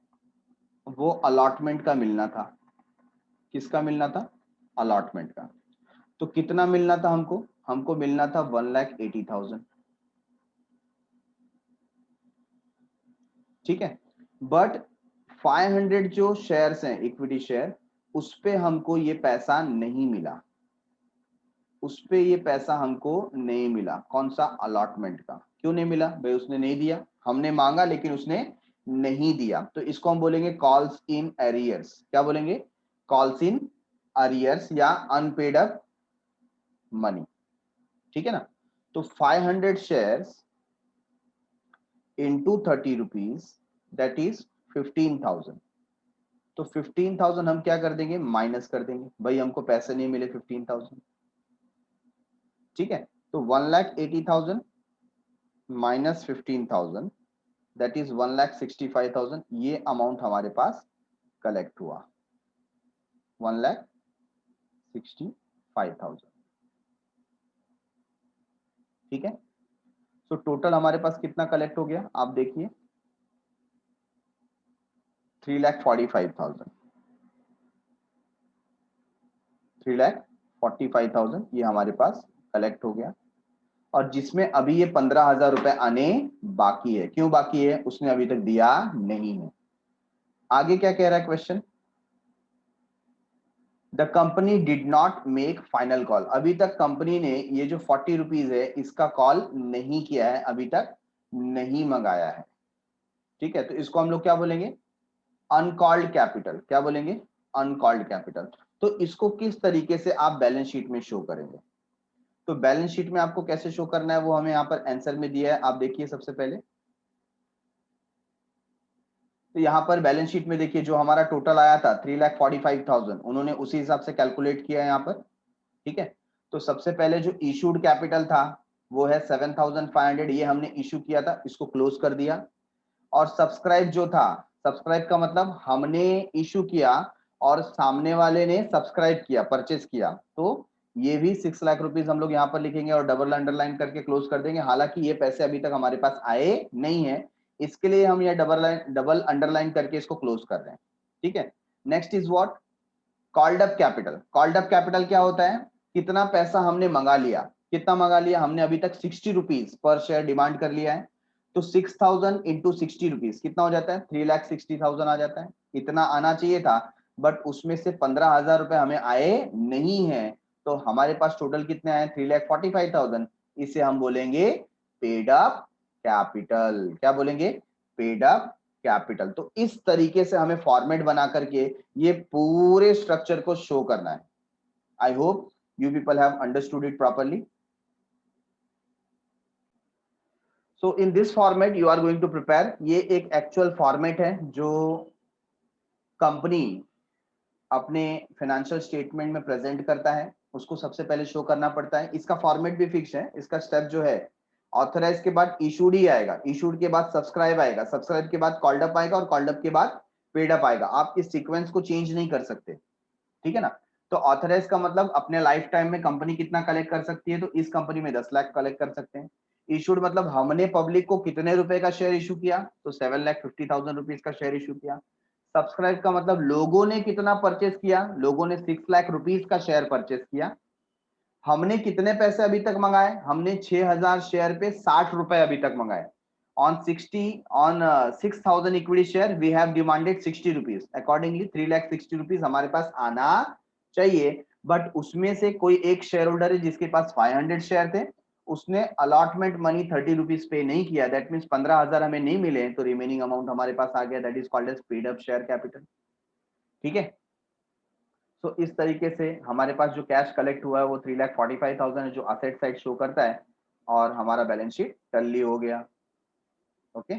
वो अलॉटमेंट का मिलना था। किसका मिलना था, अलॉटमेंट का। तो कितना मिलना था हमको, हमको मिलना था 1,80,000, ठीक है। बट 500 जो शेयर्स हैं इक्विटी शेयर, उस पे हमको ये पैसा नहीं मिला, उस पे ये पैसा हमको नहीं मिला। कौन सा? अलॉटमेंट का। क्यों नहीं मिला भाई? उसने नहीं दिया, हमने मांगा लेकिन उसने नहीं दिया, तो इसको हम बोलेंगे कॉल्स इन एरियर्स। क्या बोलेंगे? कॉल्स इन अरियर्स या अनपेड अप मनी। ठीक है ना? तो 500 shares into 30 rupees that is 15,000। तो 15,000 हम क्या कर देंगे? माइनस कर देंगे। भाई हमको पैसे नहीं मिले 15,000। ठीक है, तो 1,80,000 माइनस 15,000 दैट इज 1,65,000। ये अमाउंट हमारे पास कलेक्ट हुआ, 1,65,000। ठीक है, तो टोटल हमारे पास कितना कलेक्ट हो गया आप देखिए, 3,45,000। 3,45,000 ये हमारे पास कलेक्ट हो गया, और जिसमें अभी ये 15,000 रुपए आने बाकी है। क्यों बाकी है? उसने अभी तक दिया नहीं है। आगे क्या कह रहा है question? The company did not make final call. अभी तक कंपनी ने ये जो 40 रुपीज है इसका कॉल नहीं किया है, अभी तक नहीं मंगाया है। ठीक है, तो इसको हम लोग क्या बोलेंगे? Uncalled capital. क्या बोलेंगे? Uncalled capital. तो इसको किस तरीके से आप बैलेंस शीट में शो करेंगे? तो बैलेंस शीट में आपको कैसे शो करना है वो हमें यहाँ पर आंसर में दिया है। आप देखिए सबसे पहले, तो यहाँ पर बैलेंस शीट में देखिए जो हमारा टोटल आया था 3,45,000, उन्होंने उसी हिसाब से कैलकुलेट किया है यहाँ पर। ठीक है, तो सबसे पहले जो इशूड कैपिटल था वो है 7,500, ये हमने इशू किया था, इसको क्लोज कर दिया। और सब्सक्राइब जो था, सब्सक्राइब का मतलब हमने इशू किया और सामने वाले ने सब्सक्राइब किया, परचेज किया, तो ये भी 6 लाख रुपीज हम लोग यहाँ पर लिखेंगे और डबल अंडरलाइन करके क्लोज कर देंगे। हालांकि ये पैसे अभी तक हमारे पास आए नहीं है, इसके लिए हम ये डबल अंडरलाइन करके इसको क्लोज कर रहे हैं। ठीक है, next is what? Called up capital. Called up capital क्या होता है? कितना पैसा हमने मंगा लिया। कितना मंगा लिया? हमने अभी तक 60 रुपीज पर शेयर डिमांड कर लिया है, तो 6,000 इंटू 60 रुपीज कितना हो जाता है? 3,60,000 आ जाता है। इतना आना चाहिए था, बट उसमें से 15,000 रुपए हमें आए नहीं है, तो हमारे पास टोटल कितने आए? 3,45,000। इसे हम बोलेंगे पेड अप कैपिटल। क्या बोलेंगे? Paid up capital. तो इस तरीके से हमें फॉर्मेट बना करके ये पूरे स्ट्रक्चर को शो करना है। I hope you people have understood it properly. So in this format you are going to prepare, ये एक एक्चुअल फॉर्मेट है जो कंपनी अपने फाइनेंशियल स्टेटमेंट में प्रेजेंट करता है, उसको सबसे पहले शो करना पड़ता है। इसका फॉर्मेट भी फिक्स है। इसका स्टेप जो है, ऑथराइज के बाद इशूड ही आएगा, इशूड के बाद सब्सक्राइब आएगा, सब्सक्राइब के बाद कॉल्ड अप आएगा और कॉल्ड अप के बाद पेड अप आएगा। आप इस सीक्वेंस को चेंज नहीं कर सकते। ठीक है ना? तो ऑथराइज का मतलब अपने लाइफ टाइम में कंपनी कितना कलेक्ट कर सकती है, तो इस कंपनी में 10 लाख कलेक्ट कर सकते हैं। इशूड मतलब हमने पब्लिक को कितने रुपए का शेयर इशू किया, तो 7,50,000 रुपीज का शेयर इशू किया। सब्सक्राइब का मतलब लोगों ने कितना परचेस किया, लोगों ने 6 लाख रुपीज का शेयर परचेस किया। हमने कितने पैसे अभी तक मंगाए, हमने 6,000 शेयर पे 60 रुपए अभी तक मंगाए। on 6,000 equity share we have demanded 60 rupees, accordingly 3,60,000 rupees हमारे पास आना चाहिए। बट उसमें से कोई एक शेयर होल्डर है जिसके पास 500 शेयर थे, उसने अलॉटमेंट मनी 30 रुपीज पे नहीं किया, दैट मीन्स 15,000 हमें नहीं मिले, तो रिमेनिंग अमाउंट हमारे पास आ गया, that is called as paid up share capital. ठीक है, तो इस तरीके से हमारे पास जो कैश कलेक्ट हुआ है वो 3,45,000 है, जो असेट साइड शो करता है, और हमारा बैलेंस शीट टल्ली हो गया। ओके,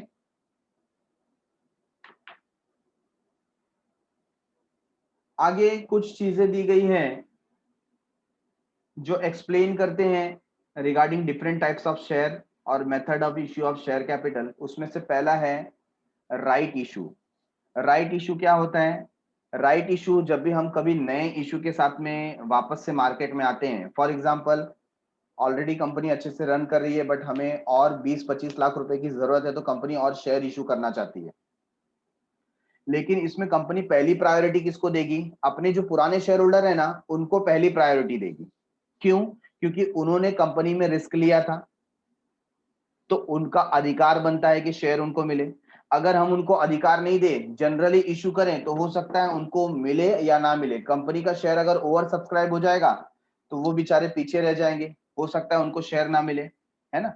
आगे कुछ चीजें दी गई हैं जो एक्सप्लेन करते हैं regarding different types of share और method of issue of share capital. उसमें से पहला है राइट इशू। राइट इशू क्या होता है? राइट इशू जब भी हम कभी नए इशू के साथ में वापस से मार्केट में आते हैं, फॉर एग्जांपल ऑलरेडी कंपनी अच्छे से रन कर रही है बट हमें और 20-25 लाख रुपए की जरूरत है, तो कंपनी और शेयर इशू करना चाहती है, लेकिन इसमें कंपनी पहली प्रायोरिटी किसको देगी? अपने जो पुराने शेयर होल्डर है ना, उनको पहली प्रायोरिटी देगी। क्यों? क्योंकि उन्होंने कंपनी में रिस्क लिया था, तो उनका अधिकार बनता है कि शेयर उनको मिले। अगर हम उनको अधिकार नहीं दे, जनरली इशू करें, तो हो सकता है उनको मिले या ना मिले। कंपनी का शेयर अगर ओवर सब्सक्राइब हो जाएगा तो वो बेचारे पीछे रह जाएंगे, हो सकता है उनको शेयर ना मिले, है ना।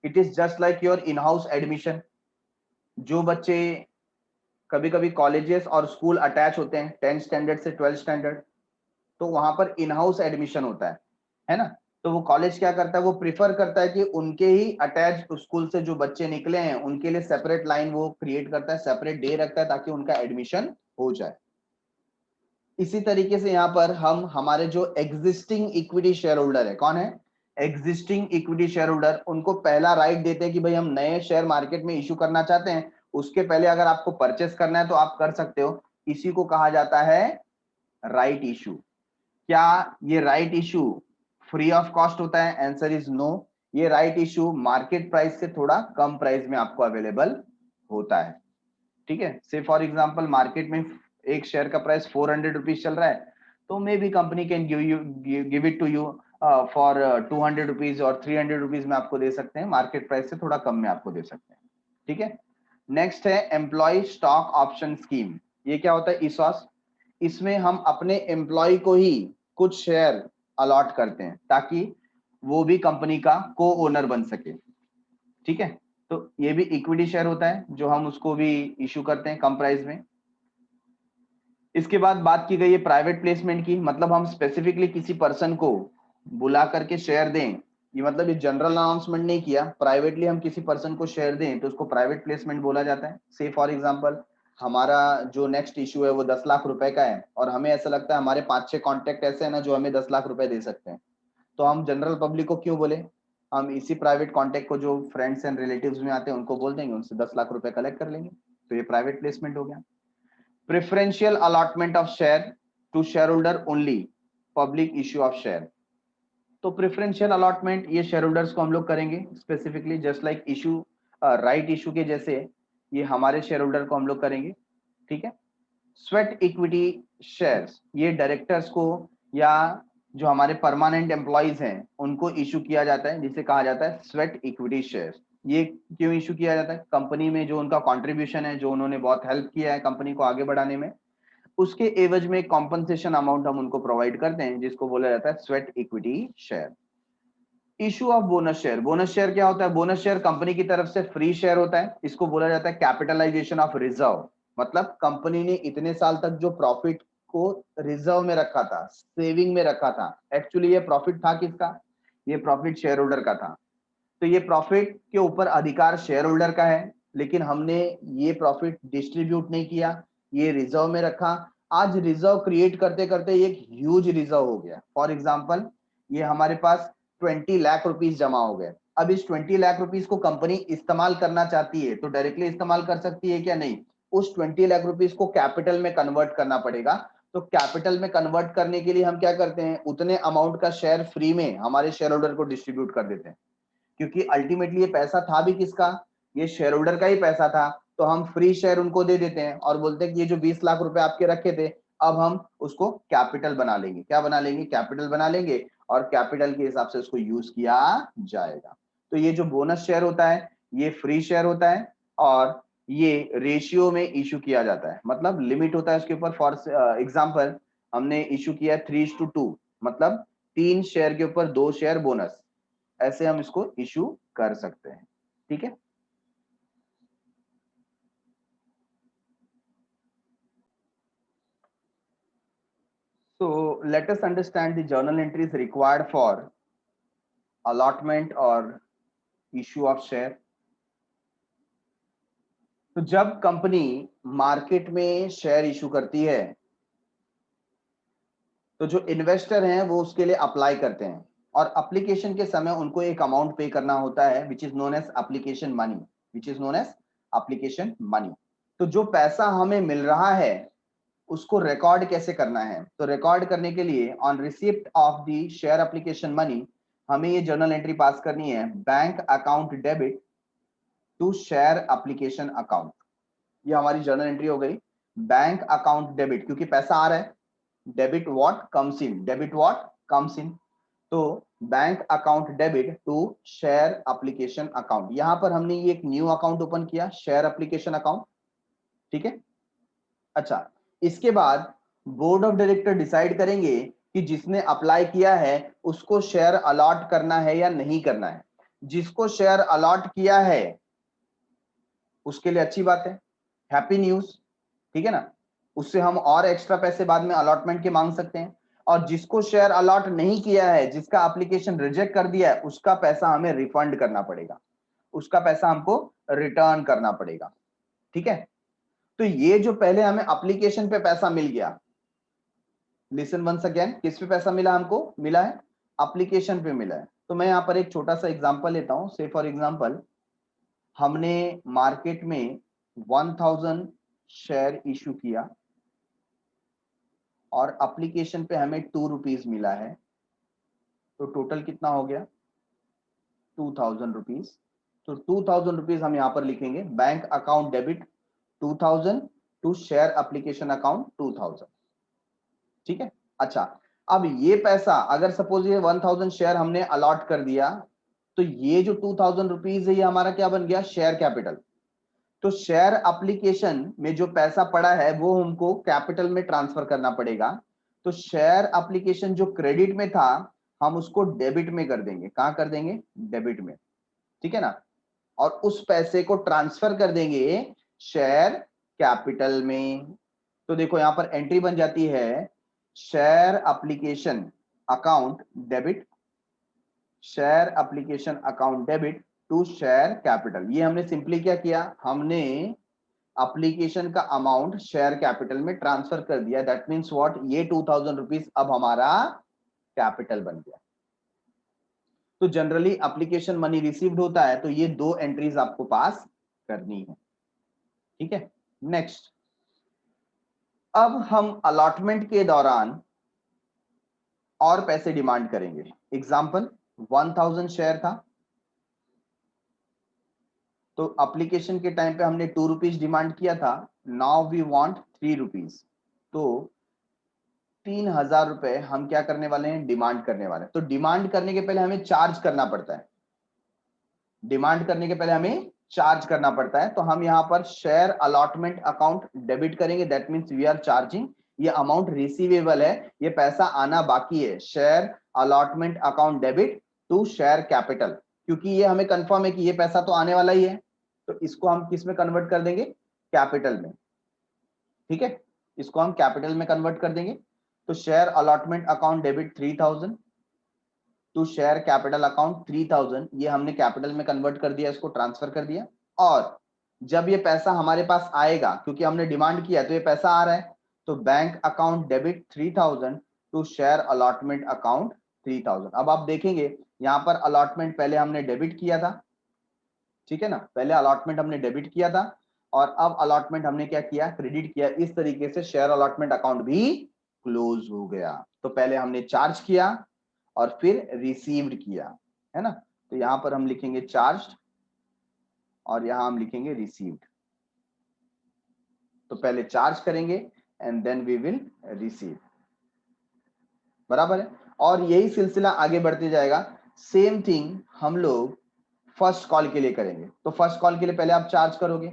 It is just like your in house admission. जो बच्चे, कभी कभी कॉलेजेस और स्कूल अटैच होते हैं 10th स्टैंडर्ड से 12th स्टैंडर्ड, तो वहां पर इन हाउस एडमिशन होता है ना। तो वो कॉलेज क्या करता है, वो प्रिफर करता है कि उनके ही अटैच स्कूल से जो बच्चे निकले हैं उनके लिए सेपरेट लाइन वो क्रिएट करता है, सेपरेट डे रखता है ताकि उनका एडमिशन हो जाए। इसी तरीके से यहाँ पर हम हमारे जो एग्जिस्टिंग इक्विटी शेयर होल्डर है, कौन है, एग्जिस्टिंग इक्विटी शेयर होल्डर, उनको पहला राइट देते हैं कि भाई हम नए शेयर मार्केट में इशू करना चाहते हैं। उसके पहले अगर आपको परचेस करना है तो आप कर सकते हो। इसी को कहा जाता है राइट इशू। क्या ये right issue free of cost होता है? Answer is no. ये राइट इशू मार्केट प्राइस से थोड़ा कम प्राइस में आपको अवेलेबल होता है। ठीक है, से फॉर एग्जांपल मार्केट में एक शेयर का प्राइस 400 रुपीज चल रहा है, तो maybe company can give it to you for 200 rupees और 300 रुपीज में आपको दे सकते हैं, मार्केट प्राइस से थोड़ा कम में आपको दे सकते हैं। ठीक है, नेक्स्ट है एम्प्लॉय स्टॉक ऑप्शन स्कीम। ये क्या होता है? ईसॉस। इसमें हम अपने एम्प्लॉय को ही कुछ शेयर अलॉट करते हैं ताकि वो भी कंपनी का को ओनर बन सके। ठीक है, तो ये भी इक्विटी शेयर होता है जो हम उसको भी इशू करते हैं कम प्राइस में। इसके बाद बात की गई है प्राइवेट प्लेसमेंट की, मतलब हम स्पेसिफिकली किसी पर्सन को बुला करके शेयर दें। ये मतलब ये जनरल अनाउंसमेंट नहीं किया, प्राइवेटली हम किसी पर्सन को शेयर दें तो उसको प्राइवेट प्लेसमेंट बोला जाता है। से फॉर एग्जांपल हमारा जो नेक्स्ट इशू है वो 10 लाख रुपए का है और हमें ऐसा लगता है हमारे 5-6 कॉन्टेक्ट ऐसे हैं ना जो हमें 10 लाख रुपए दे सकते हैं, तो हम जनरल पब्लिक को क्यों बोले, हम इसी प्राइवेट कॉन्टेक्ट को जो फ्रेंड्स एंड रिलेटिव्स में आते हैं उनको बोल देंगे, उनसे 10 लाख रुपए कलेक्ट कर लेंगे, तो ये प्राइवेट प्लेसमेंट हो गया। Preferential allotment of share to shareholder only, public issue of share. तो प्रेफरेंशियल अलॉटमेंट ये शेयर होल्डर्स को हम लोग करेंगे specifically, just like issue right issue के जैसे ये हमारे शेयर होल्डर को हम लोग करेंगे। ठीक है, स्वेट इक्विटी शेयर्स ये डायरेक्टर्स को या जो हमारे परमानेंट एम्प्लॉइज हैं उनको इशू किया जाता है, जिसे कहा जाता है स्वेट इक्विटी शेयर्स। ये क्यों इशू किया जाता है? कंपनी में जो उनका कंट्रीब्यूशन है, जो उन्होंने बहुत हेल्प किया है कंपनी को आगे बढ़ाने में, उसके एवज में कॉम्पनसेशन अमाउंट हम उनको प्रोवाइड करते हैं, जिसको बोला जाता है sweat equity share. Issue of bonus share. Bonus share क्या होता है? बोनस शेयर कंपनी की तरफ से फ्री शेयर होता है, इसको बोला जाता है कैपिटलाइजेशन ऑफ रिजर्व। मतलब कंपनी ने इतने साल तक जो प्रॉफिट को रिजर्व में रखा था, सेविंग में रखा था, एक्चुअली ये प्रॉफिट था किसका? ये प्रॉफिट शेयर होल्डर का था। तो ये प्रॉफिट के ऊपर अधिकार शेयर होल्डर का है, लेकिन हमने ये प्रॉफिट डिस्ट्रीब्यूट नहीं किया, ये रिजर्व में रखा। आज रिजर्व क्रिएट करते करते एक ह्यूज रिजर्व हो गया। फॉर एग्जांपल ये हमारे पास 20 लाख रुपीस जमा हो गए। अब इस 20 लाख रुपीस को कंपनी इस्तेमाल करना चाहती है तो डायरेक्टली इस्तेमाल कर सकती है क्या? नहीं, उस 20 लाख रुपीस को कैपिटल में कन्वर्ट करना पड़ेगा। तो कैपिटल में कन्वर्ट करने के लिए हम क्या करते हैं, उतने अमाउंट का शेयर फ्री में हमारे शेयर होल्डर को डिस्ट्रीब्यूट कर देते हैं, क्योंकि अल्टीमेटली ये पैसा था भी किसका? ये शेयर होल्डर का ही पैसा था। तो हम फ्री शेयर उनको दे देते हैं और बोलते हैं कि ये जो 20 लाख रुपए आपके रखे थे, अब हम उसको कैपिटल बना लेंगे। क्या बना लेंगे? कैपिटल बना लेंगे, और कैपिटल के हिसाब से उसको यूज किया जाएगा। तो ये जो बोनस शेयर होता है ये फ्री शेयर होता है, और ये रेशियो में इशू किया जाता है, मतलब लिमिट होता है उसके ऊपर। फॉर एग्जाम्पल हमने इशू किया 3:2, मतलब 3 शेयर के ऊपर 2 शेयर बोनस, ऐसे हम इसको इशू कर सकते हैं। ठीक है, so let us understand the journal entries required for allotment or issue of share। तो जब कंपनी मार्केट में शेयर इशू करती है तो जो इन्वेस्टर हैं वो उसके लिए अप्लाई करते हैं, और एप्लीकेशन के समय उनको एक अमाउंट पे करना होता है which is known as application money, which is known as application money. तो जो पैसा हमें मिल रहा है उसको रिकॉर्ड कैसे करना है? तो रिकॉर्ड करने के लिए on receipt of the share application money हमें ये जर्नल एंट्री पास करनी है, bank account debit to share application account. ये हमारी जर्नल एंट्री हो गई, बैंक अकाउंट डेबिट, क्योंकि पैसा आ रहा है, debit what comes in, debit what comes in. तो bank account debit to share application account. यहां पर हमने ये एक न्यू अकाउंट ओपन किया, शेयर एप्लीकेशन अकाउंट, ठीक है। अच्छा, इसके बाद बोर्ड ऑफ डायरेक्टर डिसाइड करेंगे कि जिसने अप्लाई किया है उसको शेयर अलॉट करना है या नहीं करना है। जिसको शेयर अलॉट किया है उसके लिए अच्छी बात है, हैप्पी न्यूज, ठीक है ना, उससे हम और एक्स्ट्रा पैसे बाद में अलॉटमेंट के मांग सकते हैं। और जिसको शेयर अलॉट नहीं किया है, जिसका एप्लीकेशन रिजेक्ट कर दिया है, उसका पैसा हमें रिफंड करना पड़ेगा, उसका पैसा हमको रिटर्न करना पड़ेगा, ठीक है। तो ये जो पहले हमें एप्लीकेशन पे पैसा मिल गया, लिसन वंस अगेन, किस पे पैसा मिला हमको, मिला है एप्लीकेशन पे मिला है। तो मैं यहां पर एक छोटा सा एग्जांपल लेता हूं। से फॉर एग्जांपल हमने मार्केट में 1000 शेयर इशू किया और एप्लीकेशन पे हमें 2 रुपीज मिला है, तो टोटल कितना हो गया 2000 रुपीज। तो 2000 रुपीज हम यहां पर लिखेंगे, bank account debit 2000 to share application account 2000, ठीक है। अच्छा, अब ये पैसा अगर सपोज ये 1000 शेयर हमने अलॉट कर दिया, तो ये जो 2000 रुपीज है ये हमारा क्या बन गया, शेयर कैपिटल। तो शेयर एप्लीकेशन में जो पैसा पड़ा है वो हमको कैपिटल में ट्रांसफर करना पड़ेगा। तो शेयर एप्लीकेशन जो क्रेडिट में था हम उसको डेबिट में कर देंगे। कहां कर देंगे, डेबिट में, ठीक है ना। और उस पैसे को ट्रांसफर कर देंगे शेयर कैपिटल में। तो देखो यहां पर एंट्री बन जाती है, share application account debit, share application account debit to share capital. ये हमने सिंपली क्या किया, हमने एप्लीकेशन का अमाउंट शेयर कैपिटल में ट्रांसफर कर दिया। दैट मींस व्हाट, ये 2000 रुपीज अब हमारा कैपिटल बन गया। तो जनरली एप्लीकेशन मनी रिसीव्ड होता है तो ये दो एंट्रीज आपको पास करनी है, ठीक है। नेक्स्ट, अब हम अलॉटमेंट के दौरान और पैसे डिमांड करेंगे। एग्जांपल 1000 शेयर था, तो एप्लीकेशन के टाइम पे हमने 2 रुपीज डिमांड किया था, नाउ वी वांट 3 रुपीज। तो 3000 रुपए हम क्या करने वाले हैं, डिमांड करने वाले हैं। तो डिमांड करने के पहले हमें चार्ज करना पड़ता है, डिमांड करने के पहले हमें चार्ज करना पड़ता है। तो हम यहां पर शेयर अलॉटमेंट अकाउंट डेबिट करेंगे, that means we are charging. ये अमाउंट रिसीवेबल है, ये पैसा आना बाकी है, share allotment account debit to share capital, क्योंकि ये हमें कंफर्म है कि ये पैसा तो आने वाला ही है। तो इसको हम किस में कन्वर्ट कर देंगे, कैपिटल में, ठीक है, इसको हम कैपिटल में कन्वर्ट कर देंगे। तो share allotment account debit 3000 to share capital account 3000, ये हमने कैपिटल में कन्वर्ट कर दिया, इसको ट्रांसफर कर दिया। और जब ये पैसा हमारे पास आएगा, क्योंकि हमने डिमांड किया तो ये पैसा आ रहा है, तो bank account debit 3000 to share allotment account 3000। अब आप देखेंगे यहां पर अलॉटमेंट पहले हमने डेबिट किया था, ठीक है ना, पहले अलॉटमेंट हमने डेबिट किया था और अब अलॉटमेंट हमने क्या किया, क्रेडिट किया। इस तरीके से शेयर अलॉटमेंट अकाउंट भी क्लोज हो गया। तो पहले हमने चार्ज किया और फिर रिसीव्ड किया, है ना। तो यहां पर हम लिखेंगे चार्ज और यहां हम लिखेंगे रिसीव्ड। तो पहले चार्ज करेंगे and then we will receive, बराबर है। और यही सिलसिला आगे बढ़ते जाएगा। सेम थिंग हम लोग फर्स्ट कॉल के लिए करेंगे। तो फर्स्ट कॉल के लिए पहले आप चार्ज करोगे,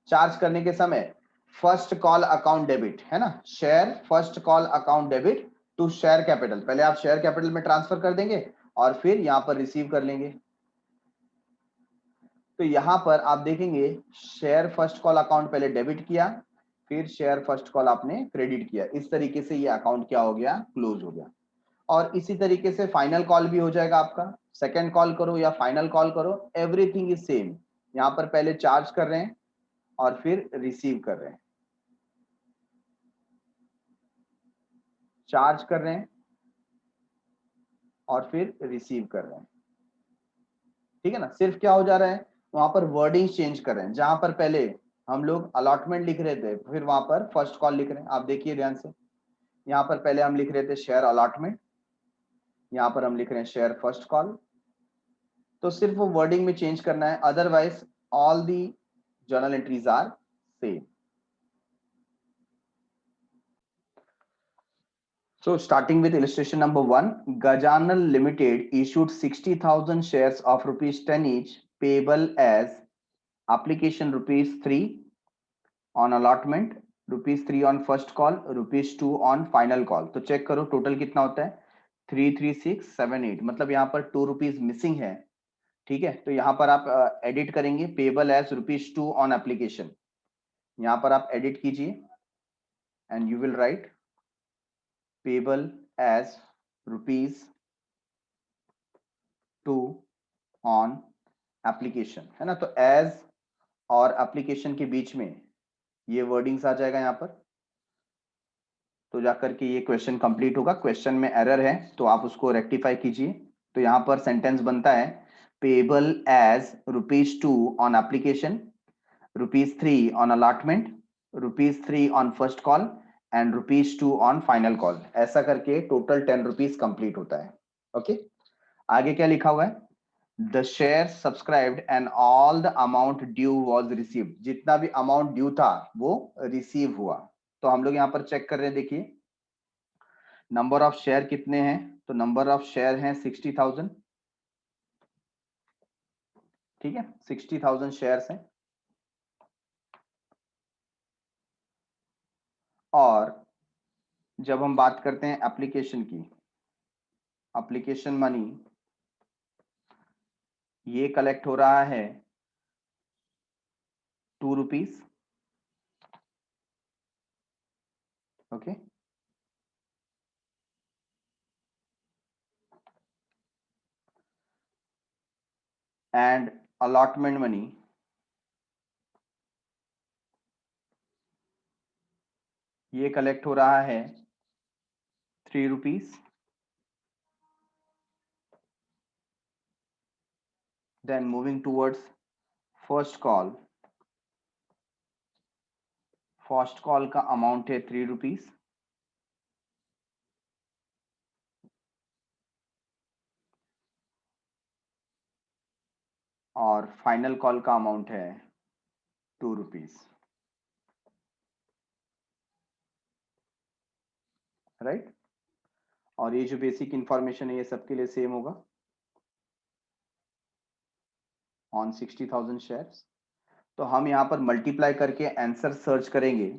चार्ज करने के समय फर्स्ट कॉल अकाउंट डेबिट, है ना, share first call account debit to share capital. पहले आप शेयर कैपिटल में ट्रांसफर कर देंगे और फिर यहां पर रिसीव कर लेंगे। तो यहां पर आप देखेंगे शेयर फर्स्ट कॉल अकाउंट पहले डेबिट किया, फिर शेयर फर्स्ट कॉल आपने क्रेडिट किया। इस तरीके से ये अकाउंट क्या हो गया, क्लोज हो गया। और इसी तरीके से फाइनल कॉल भी हो जाएगा आपका। सेकेंड कॉल करो या फाइनल कॉल करो, एवरीथिंग इज सेम। यहां पर पहले चार्ज कर रहे हैं और फिर रिसीव कर रहे हैं, चार्ज कर रहे हैं और फिर रिसीव कर रहे हैं, ठीक है ना। सिर्फ क्या हो जा रहा है, वहां पर वर्डिंग चेंज कर रहे हैं। जहां पर पहले हम लोग अलॉटमेंट लिख रहे थे, फिर वहां पर फर्स्ट कॉल लिख रहे हैं। आप देखिए ध्यान से, यहाँ पर पहले हम लिख रहे थे शेयर अलॉटमेंट, यहाँ पर हम लिख रहे हैं शेयर फर्स्ट कॉल। तो सिर्फ वो वर्डिंग में चेंज करना है, otherwise all the journal entries are same. So starting with illustration number 1, Gajanal Limited issued 60,000 shares of rupees 10 each, payable as application rupees 3 on allotment, rupees 3 on first call, rupees 2 on final call. तो check करो total कितना होता है 33678, मतलब यहाँ पर 2 rupees missing है। ठीक है, तो यहाँ पर आप एडिट करेंगे payable as rupees 2 on application, यहाँ पर आप एडिट कीजिए and you will write payable as rupees 2 on application, है ना। तो एज और एप्लीकेशन के बीच में ये वर्डिंग्स आ जाएगा यहाँ पर, तो जाकर के ये क्वेश्चन कंप्लीट होगा। क्वेश्चन में एरर है तो आप उसको रेक्टिफाई कीजिए। तो यहाँ पर सेंटेंस बनता है payable as rupees 2 on application, rupees 3 on allotment, rupees 3 on first call and rupees 2 on final call. ऐसा करके टोटल 10 रुपीज कंप्लीट होता है। ओके, आगे क्या लिखा हुआ है, the share subscribed and all the amount due was received, जितना भी अमाउंट ड्यू था वो रिसीव हुआ। तो हम लोग यहाँ पर चेक कर रहे हैं, देखिए नंबर ऑफ शेयर कितने हैं, तो नंबर ऑफ शेयर हैं 60,000। ठीक है, 60,000 शेयर्स हैं। और जब हम बात करते हैं एप्लीकेशन की, एप्लीकेशन मनी ये कलेक्ट हो रहा है 2 rupees. Okay, and allotment money ये कलेक्ट हो रहा है 3 rupees. Then moving towards first call, first call का अमाउंट है 3 रुपीज। और फाइनल कॉल का अमाउंट है 2 रुपीज। राइट, और ये जो बेसिक इंफॉर्मेशन है ये सबके लिए सेम होगा ऑन 60,000 शेयर्स। तो हम यहां पर मल्टीप्लाई करके आंसर सर्च करेंगे।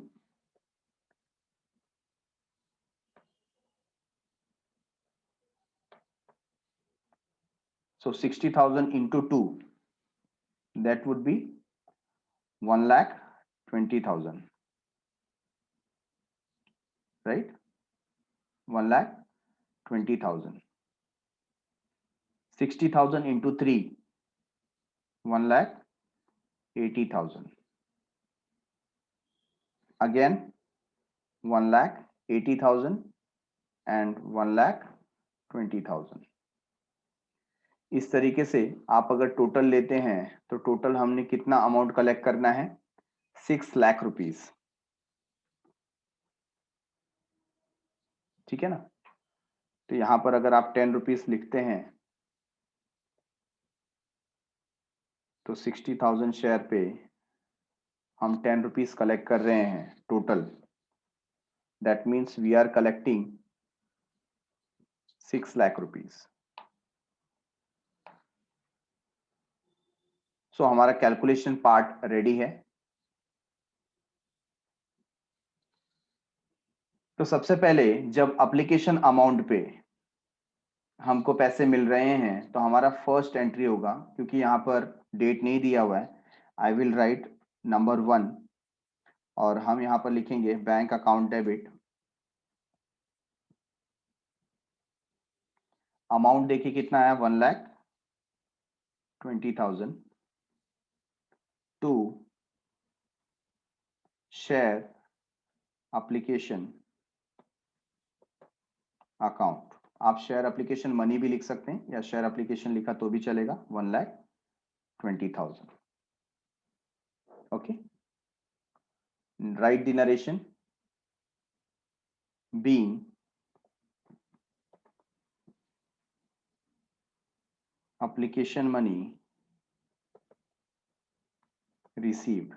So 60,000 into 2, that would be 1,20,000, right? 1,20,000. 60,000 into 3, 1,80,000. Again 1,80,000 and 1,20,000. इस तरीके से आप अगर टोटल लेते हैं तो टोटल हमने कितना अमाउंट कलेक्ट करना है 6 लाख रुपीस। ठीक है ना, तो यहां पर अगर आप 10 रुपीस लिखते हैं तो 60,000 शेयर पे हम 10 रुपीस कलेक्ट कर रहे हैं total. That means we are collecting 6 lakh rupees. So हमारा कैलकुलेशन पार्ट रेडी है। तो सबसे पहले जब एप्लीकेशन अमाउंट पे हमको पैसे मिल रहे हैं तो हमारा फर्स्ट एंट्री होगा, क्योंकि यहाँ पर डेट नहीं दिया हुआ है, आई विल राइट नंबर 1 और हम यहाँ पर लिखेंगे बैंक अकाउंट डेबिट। अमाउंट देखिए कितना है 1,20,000 टू शेयर एप्लीकेशन अकाउंट। आप शेयर एप्लीकेशन मनी भी लिख सकते हैं या शेयर एप्लीकेशन लिखा तो भी चलेगा 1,20,000। Okay, right the narration being application money received,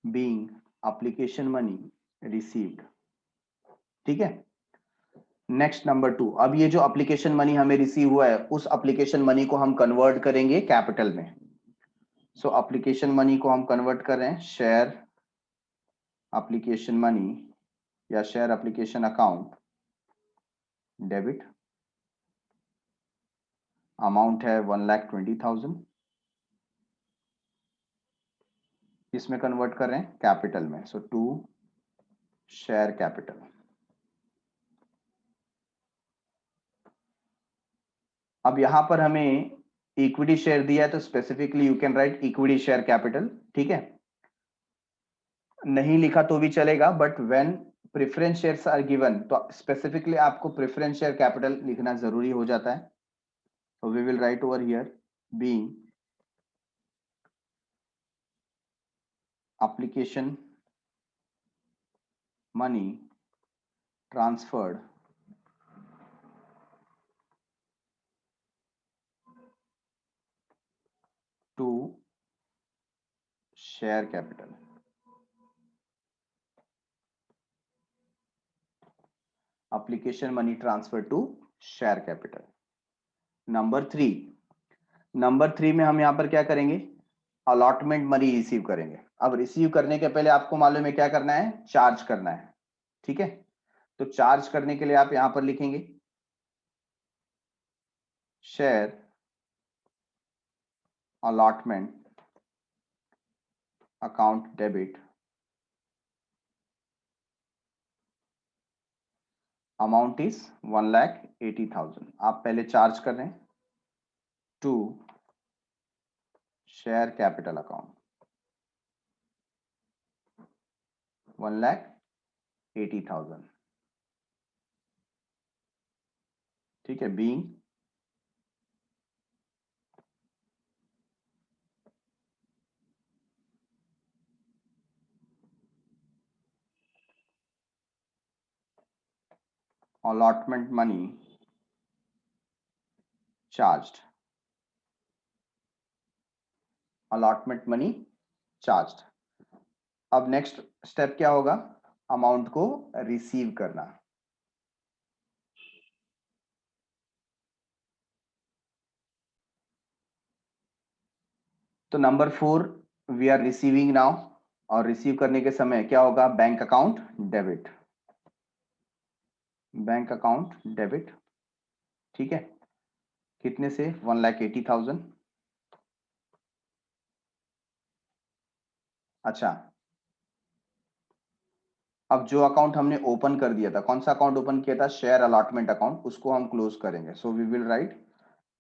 being application money received ठीक है। नेक्स्ट नंबर 2, अब ये जो एप्लीकेशन मनी हमें रिसीव हुआ है उस एप्लीकेशन मनी को हम कन्वर्ट करेंगे कैपिटल में। सो एप्लीकेशन मनी को हम कन्वर्ट कर रहे हैं शेयर एप्लीकेशन मनी या share application account debit, amount है 1,20,000, इसमें कन्वर्ट कर रहे हैं कैपिटल में। So to share capital. अब यहां पर हमें इक्विटी शेयर दिया है तो specifically you can write equity share capital, ठीक है। नहीं लिखा तो भी चलेगा, but when preference shares are given तो स्पेसिफिकली आपको प्रेफरेंस शेयर कैपिटल लिखना जरूरी हो जाता है। तो we will right over here being application money transferred to share capital, application money transfer to share capital। Number 3 में हम यहां पर क्या करेंगे, अलॉटमेंट मनी रिसीव करेंगे। अब रिसीव करने के पहले आपको मालूम है क्या करना है, चार्ज करना है, ठीक है। तो चार्ज करने के लिए आप यहां पर लिखेंगे share allotment account debit, amount is 1,80,000। आप पहले चार्ज कर रहे हैं टू शेयर कैपिटल अकाउंट 1,80,000, ठीक है। Being allotment money charged, allotment money charged। अब नेक्स्ट स्टेप क्या होगा, अमाउंट को रिसीव करना। तो number 4 we are receiving now, और रिसीव करने के समय क्या होगा, bank account debit, bank account debit, ठीक है। कितने से, 1,80,000। अच्छा, अब जो अकाउंट हमने ओपन कर दिया था, कौन सा अकाउंट ओपन किया था, शेयर अलॉटमेंट अकाउंट, उसको हम क्लोज करेंगे। So we will write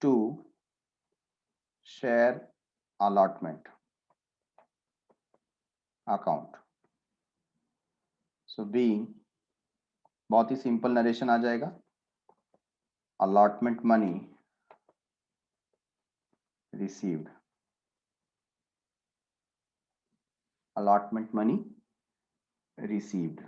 to share allotment account. So being, बहुत ही सिंपल नरेशन आ जाएगा, allotment money received, allotment money received।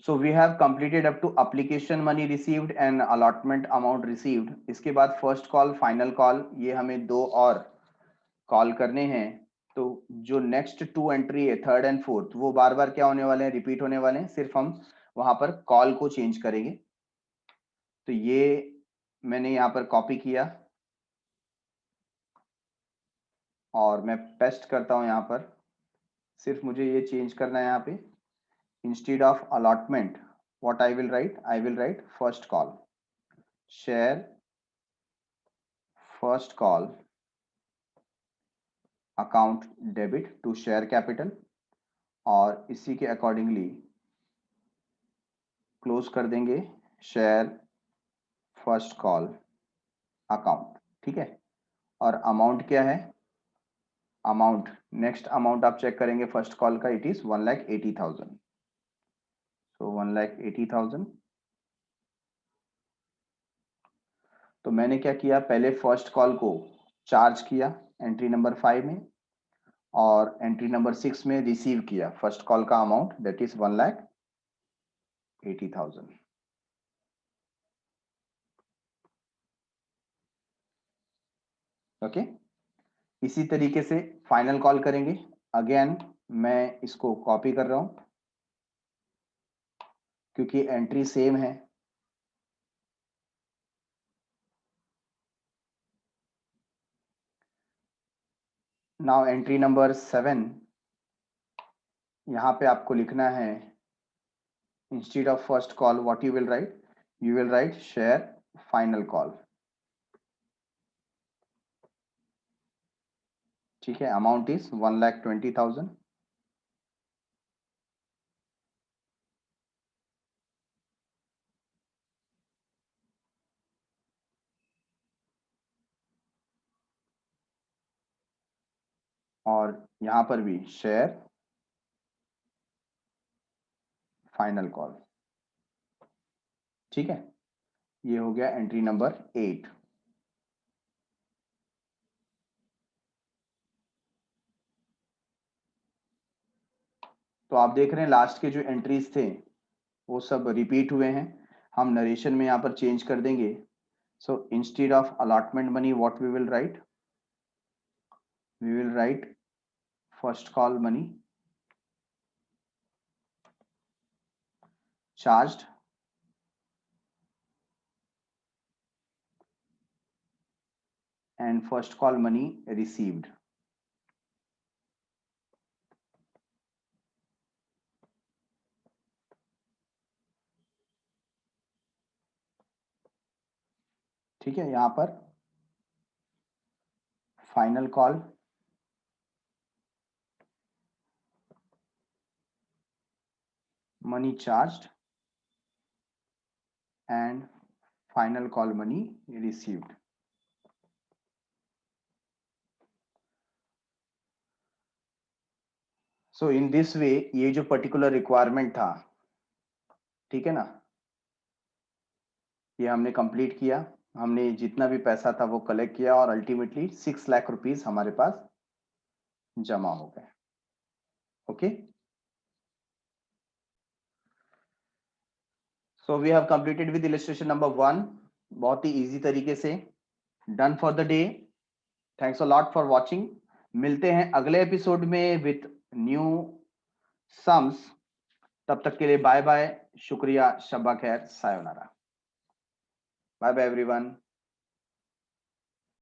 So we have completed up to application money received and allotment amount received। इसके बाद first call, final call, ये हमें 2 और call करने हैं। तो जो नेक्स्ट 2 एंट्री है, थर्ड एंड फोर्थ, वो बार बार क्या होने वाले हैं, रिपीट होने वाले हैं, सिर्फ हम वहां पर कॉल को चेंज करेंगे। तो ये मैंने यहाँ पर कॉपी किया और मैं पेस्ट करता हूं यहाँ पर। सिर्फ मुझे ये चेंज करना है यहाँ पे, instead of allotment what I will write first call, share first call account debit to share capital, और इसी के अकॉर्डिंगली क्लोज कर देंगे शेयर फर्स्ट कॉल अकाउंट, ठीक है। और अमाउंट क्या है, अमाउंट, नेक्स्ट अमाउंट आप चेक करेंगे फर्स्ट कॉल का, इट इज 1,80,000। सो 1,80,000। तो मैंने क्या किया, पहले फर्स्ट कॉल को चार्ज किया एंट्री नंबर 5 में, और एंट्री नंबर 6 में रिसीव किया फर्स्ट कॉल का अमाउंट, दैट इज 1,80,000। ओके, इसी तरीके से फाइनल कॉल करेंगे। अगेन मैं इसको कॉपी कर रहा हूं क्योंकि एंट्री सेम है। नाउ एंट्री नंबर 7, यहां पे आपको लिखना है instead of first call what you will right share final call. ठीक है, अमाउंट इज 1,20,000। और यहां पर भी शेयर फाइनल कॉल। ठीक है, ये हो गया एंट्री नंबर 8। तो आप देख रहे हैं लास्ट के जो एंट्रीज थे वो सब रिपीट हुए हैं। हम नरेशन में यहाँ पर चेंज कर देंगे। So instead of allotment money what we will write first call money charged and first call money received. ठीक है, यहां पर final call money charged and final call money received. So in this way ये जो particular requirement था, ठीक है ना, ये हमने कंप्लीट किया। हमने जितना भी पैसा था वो कलेक्ट किया और अल्टीमेटली 6 लाख रुपीस हमारे पास जमा हो गए। Okay, so we have completed with illustration number 1 बहुत ही इजी तरीके से। Done for the day. Thanks a lot for watching. मिलते हैं अगले एपिसोड में विथ न्यू सम्स। तब तक के लिए बाय बाय, शुक्रिया, शब्बा खैर, सायोनारा। Bye bye everyone.